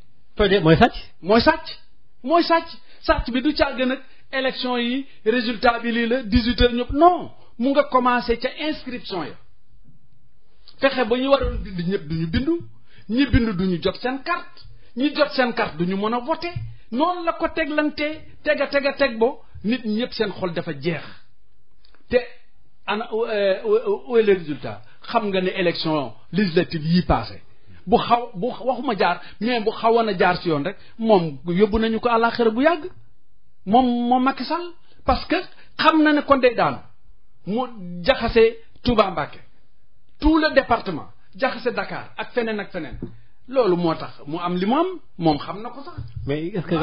mooy sàcc bi du càgg nag élection yi résultat bi lii la 18h ñëpp non mu nga commencé ca inscription ya fexe ba ñu waroon bind ñëpp duñu bindu ñi bindu duñu jot seen carte ñi jot seen carte duñu mën a voter noonu la ko teglantee teg bo nit ñi ñëpp seen xol dafa jeex te ana où est le résultat xam nga ne élection législative yii passé bu waxuma jaar mais bu xawoon a jaar si yoon rek moom yóbbu nañu ko àllaaxira bu yàgg moom Macky Sall parce que xam na ne kon day daanu mu jaxase Touba Mbacké tout le département jaxase Dakar ak feneen loolu moo tax mu am li mu am moom xam na ko sax. mais est-ce que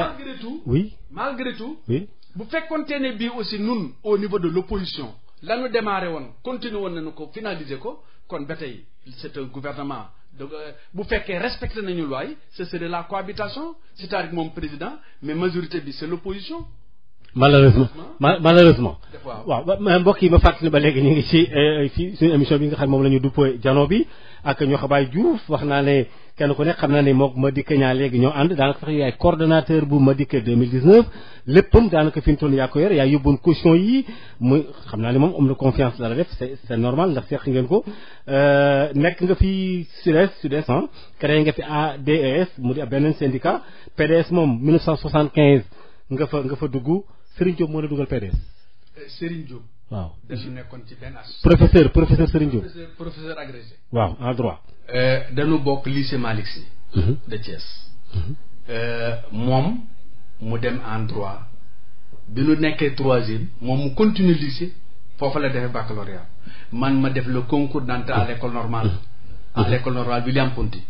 malgré tout bu fekkonte ne bii aussi nun au niveau de l'opposition la ñu démarré woon continuer woon nañu ko finaliser ko kon ba tey c'est un gouvernement de bu fekkee respecté nañu loi yi ce serait la cohabitation c'est-à-dire moom président mais majorité bi c'est l'opposition. malheureusement waaw mbokk yi ma fàttali ba léegi ñu ngi ci fii suñu émission bi nga xam moom la ñu duppee jano bi ak ñoo xabaay Diouf wax naa ne kenn ku nekk xam naa ne moom Madické Niang léegi ñoo ànd daanaka sax yaay coordonnateur bu Madické 2019 léppam daanaka fi mu toll yaa ko yor yaa yóbboon caution yi muy xam naa ne moom am na confiance la def c'est normal ndax seq ngeen ko nekk nga fi Sud-Est créé nga fi ADES mu di ab beneen syndicat PDS moom 1975 nga fa dugg Serigne Diop moo la dugal PDS. Serigne Diop. waaw dañu nekkoon ci benn as. professeur Serigne Diop. professeur agrégé. waaw en droit. dañu bokk lycée Malick Sy. de Thiès. moom mu dem en droit bi nu nekkee troisième moom mu continue lycée foofu la defee baccalauréat man ma def le concours d'entrée à l'école normale. à l'école normale William Ponty.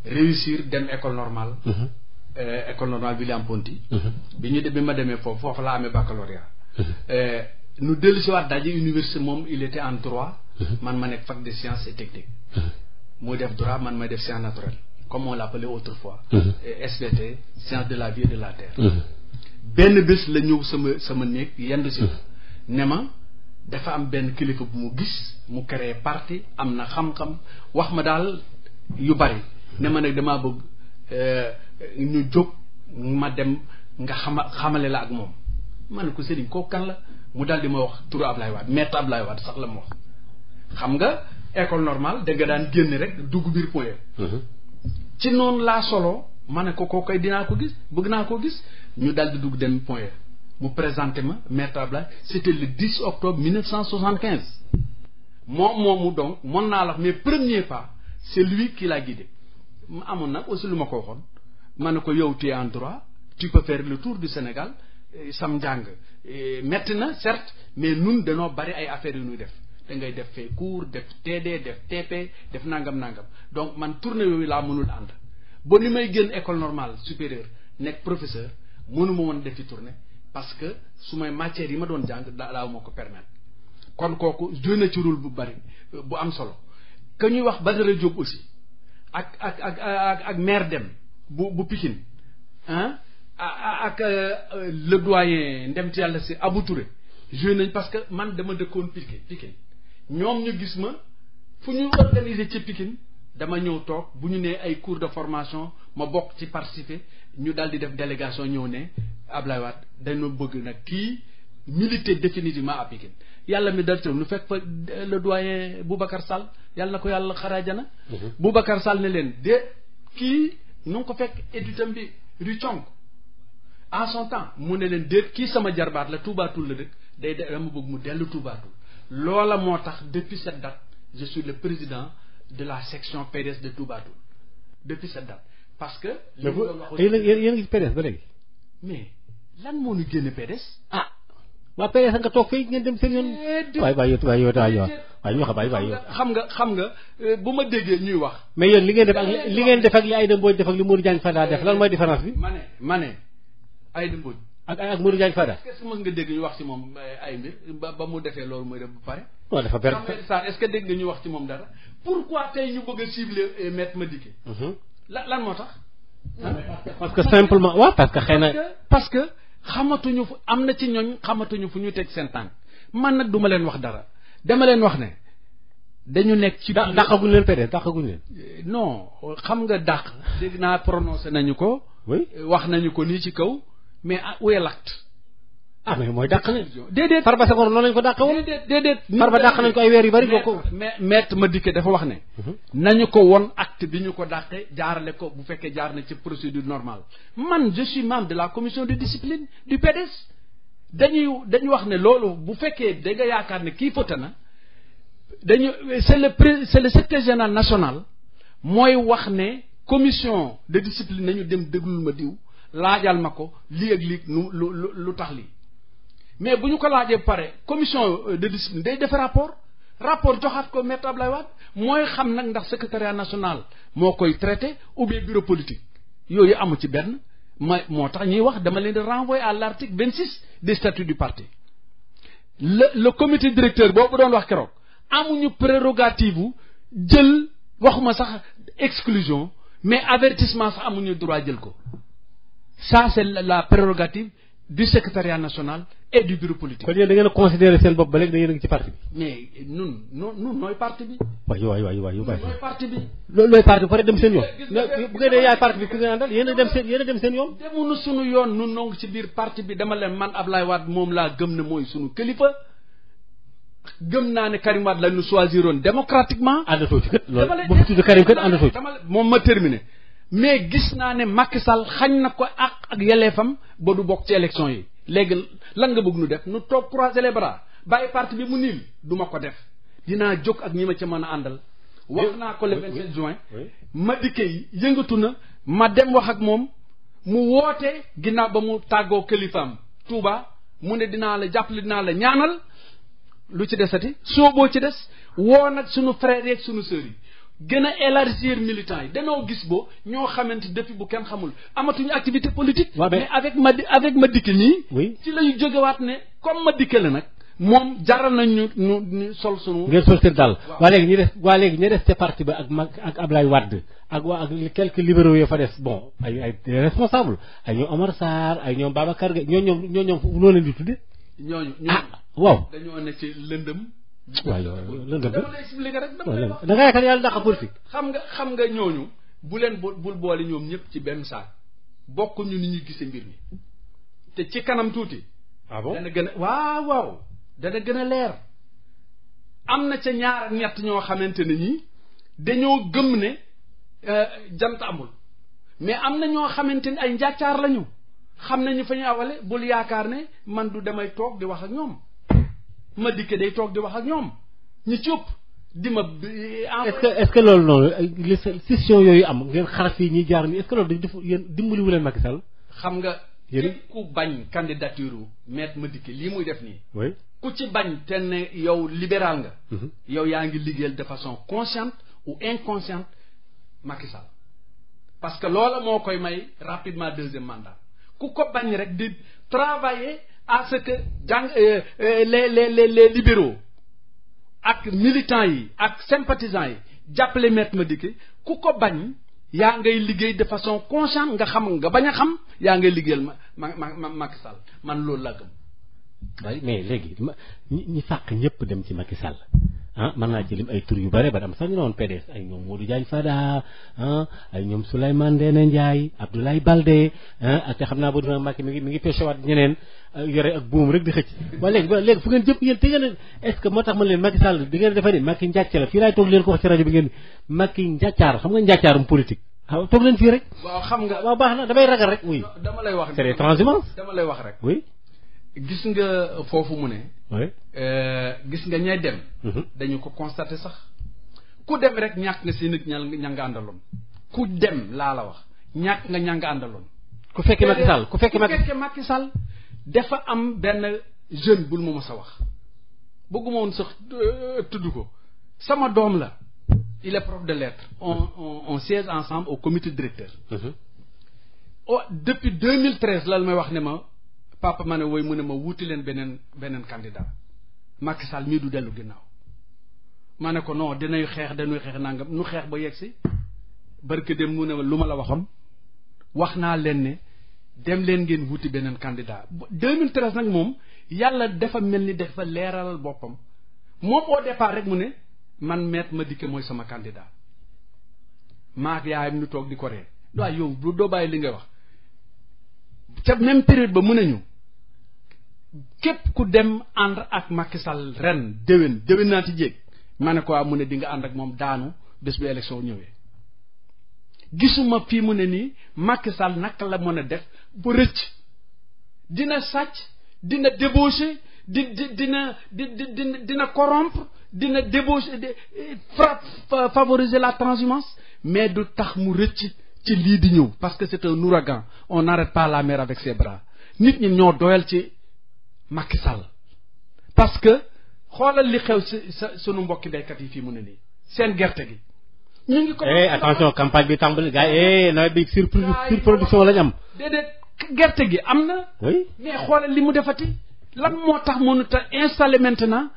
réussir dem école normale. école normale William Ponty. bi ma demee foofu la amee baccalauréat. nu dellu si waat daje université moom il était en droit. man ma nekk fac de sciences et techniques. muy def droit man may def sciences naturelles comme on l'appelait autrefois. SVT sciences de la vie et de la terre. benn bés la ñëw sama néeg yendu si ne ma dafa am benn kilifa bu mu gis mu créé parti am na xam-xam wax ma daal yu bari ne ma nag damaa bëgg ñu jóg ma dem nga xamale la ak moom ma ne ko Serigne kooku kan la mu daal di ma wax turu Ablaye Wade maître Ablaye Wade sax la ma wax xam nga école normale da nga daan génn rek dugg biir point ci noonu laa solo ma ne ko koy dinaa ko gis bëgg naa ko gis ñu daal di dugg dem point mu présenté ma maître Ablaye c'était le 10 octobre 1975 moomu donc mën naa la wax mes premiers pas c'est lui qui l'a guidé ma amoon nag aussi lu ma ko waxoon ma ne ko yow tu es en droit tu peux faire le tour du Sénégal sam njàng metti na certes mais nun danoo bari ay affaires yu ñuy def da ngay def fee cours def TD def TP def nangam donc man tournée yooyu laa mënul ànd ba ni may génn école normale supérieure nekk professeur mënuma woon defi tournée parce que su may matières yi ma doon jàng daaw moo ko permettre kon kooku joué na ci rôle bu bari bu am solo que ñuy wax Badara Diop aussi ak maire dem bu Pikine ak le doyen ndem ci yàlla si Abou Touré joué nañ parce que man dama dëkkoon Pikine ñoom ñu gis ma fu ñu organiser ci Pikine dama ñëw toog bu ñu nee ay cours de formation ma bokk ci participer ñu daal di def délégation ñëw ne Ablaye Wade dañoo bëgg nag kii militer définitivement à Pikine yàlla mi dal tam nu fekk fa le doyen Boubacar Sall yàlla na ko yàlla xaraajana Boubacar Sall ne leen de kii nu ngi ko fekk édutam bi Rue Thionk en son temps mu ne leen déet kii sama jarbaat la Touba Toul la dëkk dama bëgg mu dellu Touba Toul loola moo tax depuis cette date je suis le président de la section PDS de Touba Toul depuis cette date parce que. yéen ngi ci PDS ba léegi. mais lan moo ñu génne PDS. ah waa PDS nga toog fii ngeen dem seen yoon. waay yow ñu xam nga bu ma déggee ñuy wax. mais yéen li ngeen def ak li Aïda Mbodj def ak li Modou Diagne Fada def lan mooy différence bi. ma ne Aïda Mbodj. ak Modou Diagne Fada. est-ce que mës nga dégg ñu wax ci moom ay mbir ba mu defee loolu mooy def ba pare. waaw dafa ber est-ce que dégg nga ñu wax ci moom dara pourquoi tey ñu bëgg a cibler Maître Madické. lan moo tax. parce que simplement waaw parce que xëy na. parce que xamatuñu fu am na ci ñooñ xamatuñu fu ñu teg seen tànk man nag duma leen wax dara dama leen wax ne dañu nekk ci. dàqaguñ leen PDS dàqaguñ leen. non xam nga dàq. dégg naa prononcé nañu ko. oui wax nañu ko nii ci kaw mais où est l'acte. ah mais mooy dàq nañ. déedéet Farba Senghor noonu lañ ko dàq woon. déedéet. Farba dàq nañ ko ay weer yu bari. mais Maître Madické dafa wax ne. nañu ko won acte bi ñu ko dàqee jaarale ko bu fekkee jaar na ci procédure normale man je suis membre de la commission de discipline du PDS dañuy wax ne loolu bu fekkee da nga yaakaar ne kii fauté na c'est le secrétaire général national mooy wax ne commission de discipline nañu dem déglul ma diw laajal ma ko lii ak lii lu tax lii mais bu ñu ko laajee pare commission de discipline day def rapport joxaat ko Maître Abdoulaye Wade mooy xam nag ndax secrétariat national moo koy traité ou bien bureau politique yooyu amu ci benn moo tax ñuy wax dama leen di renvoyer à l'article 26 des statuts du parti le comité directeur boobu doon wax keroog amuñu prérogative bu jël waxuma sax exclusion mais avertissement sax amuñu droit jël ko ça c'est la prérogative du secrétariat national et du bureau politique. kon yéen da ngeen a considérer seen bopp ba léegi da ngeen a ngi ci parti bi. mais nun nooy parti bi. waay nooy parti bi. loolooy parti bi pare dem seen yoon. bu ngeen dee yaay parti bi ku ngeen àndal yéen a dem seen yoon. demuñu sunu yoon nun noo ngi ci biir parti bi dama leen man Ablaye Wade moom laa gëm ne mooy sunu kilifa gëm naa ne Karim Wade la ñu choisiroon démocratiquement. àndatoo ci kët loolu bu fi tudd Karim kët àndatoo ci. moom ma terminé mais gis naa ne Macky Sall xañ na ko ak yelleefam ba du bokk ci élection yi. léegi lan nga bëgg nu def nu toog croiser les bras bàyyi parti bi mu niil du ma ko def dinaa jóg ak ñi ma ca mën a àndal. wax naa ko le 27 juin. Madické yi yëngatu na ma dem wax ak moom mu woote ginnaaw ba mu tàggoo kilifaam Touba mu ne dinaa la jàppale dinaa la ñaanal lu ci desati soo boo ci des woo nag sunu frères yeeg sunu sœurs yi gën a élargir militants yi danoo gis bo ñoo xamante depuis bu kenn xamul amatuñu activité politique. mais avec Madické nii. oui ci lañu jógewaat ne comme Madické la nag moom jaral nañ ñu sol sunu. ngeen sol seen daal. waa léegi ñu des ca parti ba ak Ablaye Wade ak quelques libéraux yoo fa des bon ay responsable ay ñoom Omar Sarr ay ñoom Babacar Gueye ñoom noo leen di tudde ñooñu waaw dañoo ne ci lëndëm. waaw lëndëm dama lay expliquer rek da nga yaakaar yàlla dàq politique. xam nga ñooñu bu leen bul boole ñoom ñëpp ci benn saak bokkuñu ni ñuy gisee mbir mi te ci kanam tuuti. ah bon dana gën a waaw dana gën a leer am na ca ñaar ak ñett ñoo xamante ne ñii dañoo gëm ne jant amul mais am na ñoo xamante ne ay njàccaar lañu xam nañu fa ñu awale bul yaakaar ne man du damay toog di wax ak ñoom Madické day toog di wax ak ñoom ñi ci ëpp di ma. est-ce que loolu noonu li scission yooyu am ngeen xaraf yi ñuy jaar nii est-ce que loolu dañu def yéen dimbaliwu leen Macky Sall. xam nga. képp ku bañ candidature Maître Madické lii muy def nii. oui ku ci bañ te ne yow libéral nga. yow yaa ngi liggéeyal de façon consciente ou inconsciente Macky Sall parce que loola moo koy may rapidement deuxième mandat ku ko bañ rek di travailler à ce que les libéraux ak militants yi ak sympathisants yi jàppale Maître Madické ku ko bañ yaa ngay liggéey de façon consciente nga xam nga bañ a xam yaa ngay liggéeyal Macky Sall man loolu laa gëm. waaye mais léegi ñi fàq ñëpp dem ci Macky Sall mën naa ci lim ay tur yu bare ba am sax ñu ne woon PDS ay ñoom Modou Diagne Fada ay ñoom Souleymane Ndéné Ndiaye Abdoulaye Baldé ak te xam naa boo defee Macky mi ngi pêchewaat ñeneen yore ak buum rek di xëcc. waaye léegi fu ngeen jëpp yéen te ngeen est-ce que moo tax man leen Macky Sall di ngeen defee ni Macky njàcc la fii laay toog leen ko wax ci rajo bi ngeen Macky njàccaar xam nga njàccaarum politique. toog leen fii rek. waaw xam nga waaw baax na damay ragal rek. oui dama lay wax c'est des transhumances. dama lay wax rek. oui. gis nga foofu mu ne. oui. gis nga ñay dem. dañu ko constater sax ku dem rek ñàkk nga si nit ña nga àndaloon ku dem laa la wax ñàkk nga ña nga àndaloon. ku fekkee Macky Sall ku fekkee Macky Sall dafa am benn jeune bul ma mës a wax bëgguma woon sax tudd ko sama doom la il est prof de lettres on siège ensemble au comité directeur. Depuis 2013 la may wax ne ma papa ma ne woy mu ne ma wuti leen beneen candidat Macky Sall mii du dellu ginnaaw ma ne ko non dañuy xeex nangam nu xeex ba yegg si barke dem mu ne ma lu ma la waxoon wax naa leen ne dem leen ngeen wuti beneen candidat 2013 nag moom yàlla dafa mel ni dafa leeralal boppam moom au départ rek mu ne man Maître Madické mooy sama candidat maak yaayam ñu toog di ko ree waaye yow doo bàyyi li nga wax ca même période ba mu ne ñu képp ku dem ànd ak Macky Sall ren déwén naa ci jéeg ma ne ko mu ne di nga ànd ak moom daanu bés bu élection ñëwee gisuma fii mu ne nii Macky Sall naka la mën a def bu rëcc dina sàcc dina débaucher dina corrompre dina débaucher favoriser la transhumance mais du tax mu rëcc ci lii di ñëw parce que c'est un ouragan on n'arrête pas la mer avec ses bras nit ñi ñoo doyal ci Macky Sall parce que xoolal li xew ci sunu mbokki baykat yi fii mu ne nii seen gerte gi ñu ngi ko attention campagne bi tàmbali gars yi nawet bi surproduction lañ am déedéet gerte gi am na oui mais xoolal li mu defati lan moo tax mënut a installer maintenant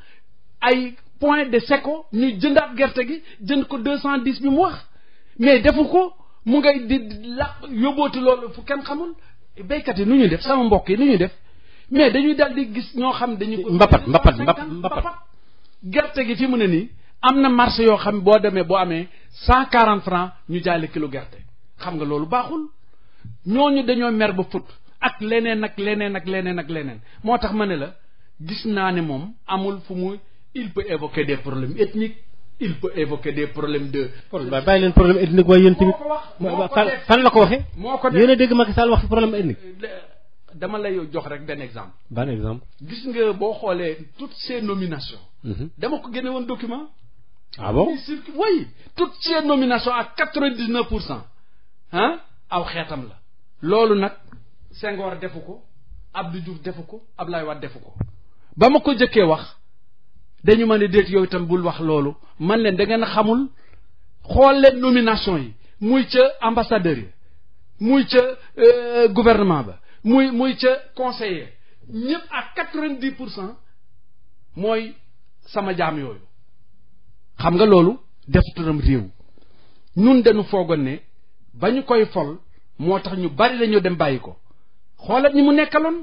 ay point de séco ñuy jëndaat gerte gi jënd ko 210 bi mu wax mais defu ko mu ngay di la yóbbooti loolu fu kenn xamul béykat yi nu ñuy def sama mbokk yi nu ñuy def mais dañuy dal di gis ñoo xam dañu ko mbapat gerte gi fi mu ne nii am na marché yoo xam boo demee boo amee 140 francs ñu jaay la kilo gerte xam nga loolu baaxul ñooñu dañoo mer ba fut ak leneen moo tax ma ne la gis naa ne moom amul fu mu il peut évoquer des problèmes ethniques il peut évoquer des problèmes de. bàyyi leen problème ethnique waaye yéen tamit. fan la ko waxee. moo ko def yéen a dégg Macky Sall wax ci problème ethnique. dama lay jox rek benn exemple. ban exemple. gis nga boo xoolee toutes ces nominations. dama ko génne woon document. ah bon oui toutes ces nominations à 99% aw xeetam la. loolu nag Senghor defu ko Abdou Diouf defu ko Ablaye Wade defu ko ba ma ko jëkkee wax. dañu ma ne déet yow itam bul wax loolu man leen da ngeen xamul xool leen nomination yi muy ca ambassadeur yi muy ca gouvernement ba muy ca conseiller ñëpp à 90% mooy sama jaam yooyu xam nga loolu defuturam réew ñun dañu foogoon ne ba ñu koy fol moo tax ñu bari dañoo dem bàyyi ko xoolal ñi mu nekkaloon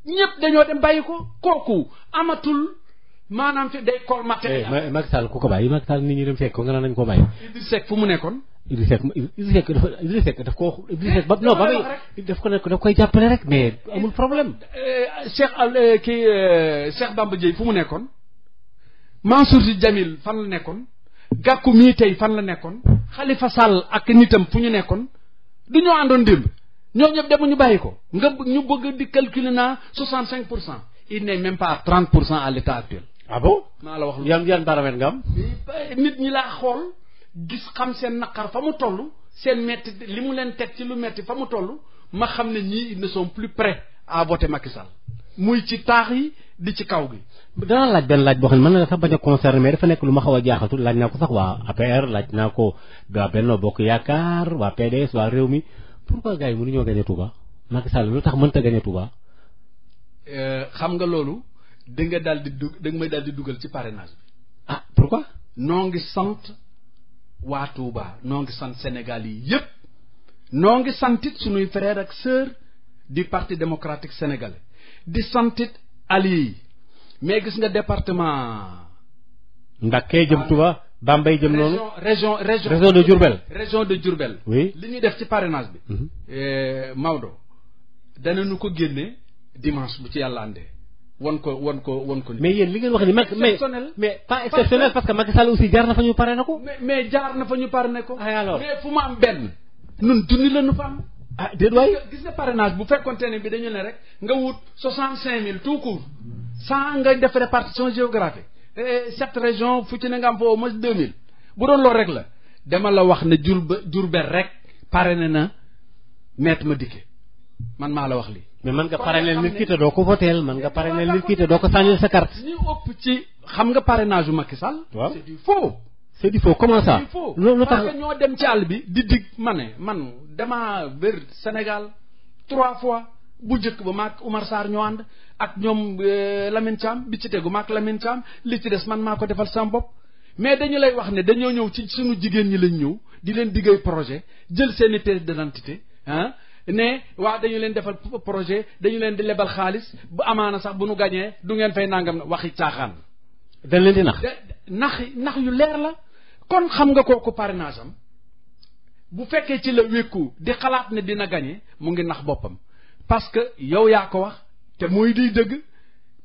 ñëpp dañoo dem bàyyi ko kooku amatul maanaam fi day kol matin. Macky Sall ku ko bàyyi Macky Sall nit ñi dem fekk ko nga naan nañ ko bàyyi. Idriss Seck fu mu nekkoon. Idriss Seck daf ko ba non ba muy daf ko nekk daf koy jàppale rek mais amul problème. Cheikh Bamba Dièye fu mu nekkoon. Mansour Sy Djamil fan la nekkoon. Gakou mii tey fan la nekkoon. Khalifa Sall ak nitam fu ñu nekkoon. du ñoo àndoon démb. ñoo ñëpp demuñu bàyyi ko. nga ñu bëgg di calculer naa 65%. il n'est même pas à 30% à l'état actuel. ah bon maa la wax lu yan baramètre nga am. nit ñi laa xool gis xam seen naqar fa mu toll seen metti li mu leen teg ci lu metti fa mu toll ma xam ne ñii ils ne sont plus prêts à voter Macky Sall muy ci taax yi di ci kaw gi. dana laaj benn laaj boo xam ne mën na sax bañ a concerné mais dafa nekk lu ma xaw a jaaxatul laaj naa ko sax waa APR laaj naa ko waa Benno Bokk Yaakaar waa PDS waa Rewmi pourquoi gars yi mënuñoo gagné Touba Macky Sall lu tax mënta gagné Touba. xam nga loolu. da nga daal di dugal ci parrainage bi. ah pourquoi. noo ngi sant waa Touba noo ngi sant Sénégal yi yépp noo ngi santit suñuy frères ak sœurs du parti démocratique sénégalais di santit alliés yi mais gis nga département. Mbacké jëm Touba Bambey jëm noonu. région de Diourbel. région de Diourbel. oui li ñuy def ci parrainage bi. Maodo danañu ko génne dimanche bu ci yàlla àndee. won ko. mais yéen li ngeen wax ni mais pas exceptionnel parce que Macky Sall aussi jaar na fa ñu pare na ko. mais jaar na fa ñu pare ne ko. alors mais fu mu am benn. nun junni la nu fa am. ah déet waay gis nga parrainage bu fekkonte ne bi dañu ne rek nga wut 65 000 tout court sans nga def répartition géographique 7 régions fu ci ne nga am fa au moins 2000 bu doon loolu rek la dama la wax ne Diourbel rek parrainé na Maître Madické man maa la wax lii. mais man nga parrainer nit ki te doo ko voteel man nga parrainer nit ki te doo ko sànnil sa carte. ñu ëpp ci xam nga parrainage u Macky Sall. waaw c'est du faux. c'est du faux comment ça. c'est du faux lu tax parce que ñoo dem ci àll bi di dig man damaa wër Sénégal 3 fois bu njëkk ba maak Oumar Sarr ñoo ànd ak ñoom Lamine Thiam bi ci tegu maak Lamine Thiam li ci des man maa ko defal sama bopp mais dañu lay wax ne dañoo ñëw ci suñu jigéen ñi lañ ñëw di leen diggay projet jël seeni pièce d'identité ah ne waa dañu leen defal projet dañu leen di lebal xaalis bu amaana sax bu nu gañee du ngeen fay nangam waxi caaxaan. dañ leen di nax. nax yu leer la kon xam nga kooku parrainage am bu fekkee ci la wékku di xalaat ne dina gañe mu ngi nax boppam parce que yow yaa ko wax te muy di dëgg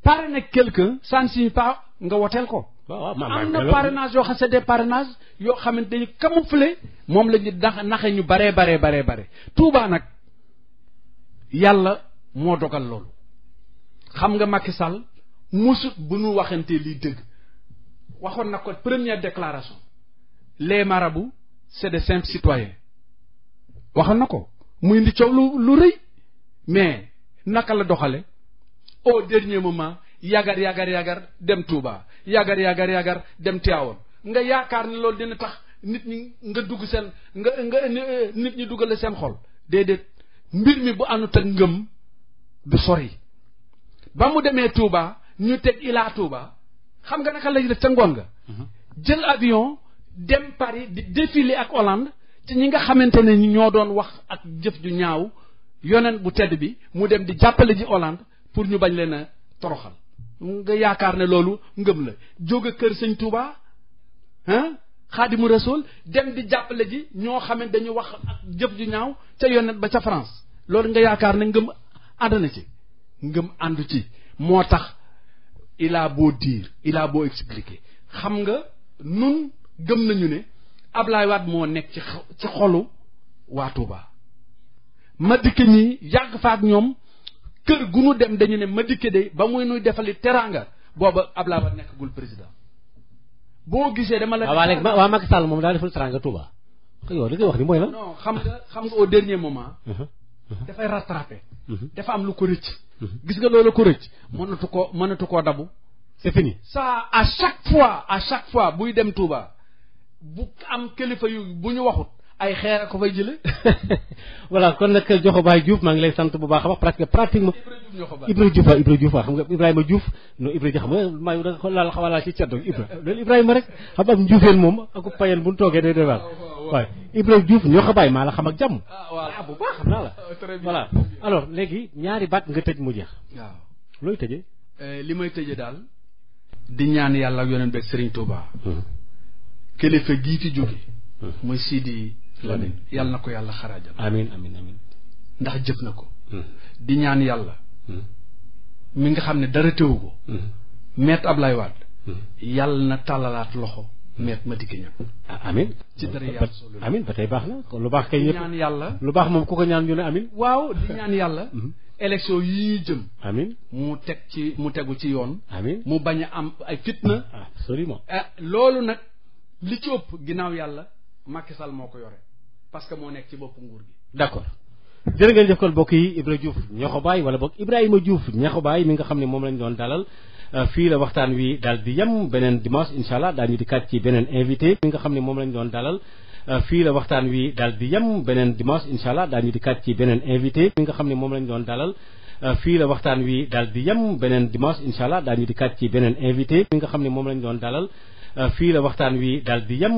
parrainer quelqu'un ça ne signifie pas nga woteel ko. am na parrainage yoo xam c'est des parrainages yoo xamante dañu camoufler moom la ñu naxe ñu bare Touba nag yàlla moo dogal loolu xam nga Macky Sall musut bu nu waxantee liy dëgg waxoon na ko première déclaration les marabouts c'est des simples citoyens waxoon na ko muy indi coow lu rëy mais naka la doxale au dernier moment yagar dem Touba yagar dem Tivaouane nga yaakaar ne loolu dina tax nit ñi nga dugg seen nga nit ñi duggale seen xol déedéet mbir mi bu àndut ak ngëm du sori ba mu demee Touba ñu teg Ila Touba xam nga naka lañu def ca ngoon nga jël avion dem Paris di défiler ak Hollande ci ñi nga xamante ne ñoo doon wax ak jëf ju ñaaw yonent bu tedd bi mu dem di jàppale ji Hollande pour ñu bañ leen a toroxal nga yaakaar ne loolu ngëm la jóge kër sëñ Touba Xaadimu Rasuul dem di jàppale ji ñoo xam ne dañu wax ak jëf ju ñaaw ca yonent ba ca France loolu nga yaakaar ne ngëm ànd na ci ngëm àndu ci moo tax il a beau dire il a beau expliquer xam nga nun gëm nañu ne Ablaye Wade moo nekk ci xolu waa Touba Madické ñi yàgg fa ak ñoom kër gu nu dem dañu ne Madické de ba muy nuy defali teraanga booba Ablaye Wade nekkagul président boo gisee dama la. waaw léegi waa Macky Sall moom daa defal teraanga Touba. yow li ngay wax ni mooy lan. non xam nga au dernier moment. dafay rattraper. dafa am lu ko rëcc. gis nga loolu ko rëcc. mënatu koo dabu. c'est fini. ça à chaque fois buy dem Touba bu am kilifa yu bu ñu waxut ay xeer a ko fay jële voilà kon nag Diokhobay Diouf maa ngi lay sant bu baax a baax parce que pratiquement Ibra Diouf xam nga Ibrahima Diouf non Ibra xam nga maa ngi da laal xawalaal ci ceddo loolu Ibrahima rek xam am njuufeen moom ak payen bu ñu toogee day waar waaye Ibra Diouf Diokhobay maa la xam ak jàmm bu baax xam naa la voilà alors léegi ñaari baat nga tëj mu jeex waaw looy tëjee li may tëjee daal di ñaan yàlla ak yonent beeg Serigne Touba kilifa gii fi jóge mooy Sidi Lamine yàlla na ko yàlla xaraajal amiin ndax jëf na ko di ñaan yàlla mi nga xam ne dara teewu ko Maître Ablaye Wade yàlla na tàllalaat loxo Maître Madické Niang amiin ci dara yàlla solo amiin ba tey baax na lu baax kay di ñaan yàlla lu baax moom ku ko ñaan ñu ne amiin waaw di ñaan yàlla élection yi jëm amiin mu tegu ci yoon amiin mu bañ a am ay fitna absolument loolu nag li ci ëpp ginnaaw yàlla Macky Sall moo ko yore parce que moo nekk ci bopp nguur gi d'accord jërë ngeen jëf kon mbokk yi Ibra Diouf Diokhobay wala boog Ibrahima Diouf Diokhobay mi nga xam ne moom lañ doon dalal fii la waxtaan wi daal di yem beneen dimanche incha allah daañu di kat ci beneen invité mi nga xam ne moom lañ doon dalal fii la waxtaan wi daal di yem beneen dimanche incha allah daañu di kat ci beneen invité mi nga xam ne moom lañ doon dalal fii la waxtaan wi daal di yem beneen dimanche incha allah daañu di kat ci beneen invité mi nga xam ne moom lañ doon dalal fii la waxtaan wi daal di yem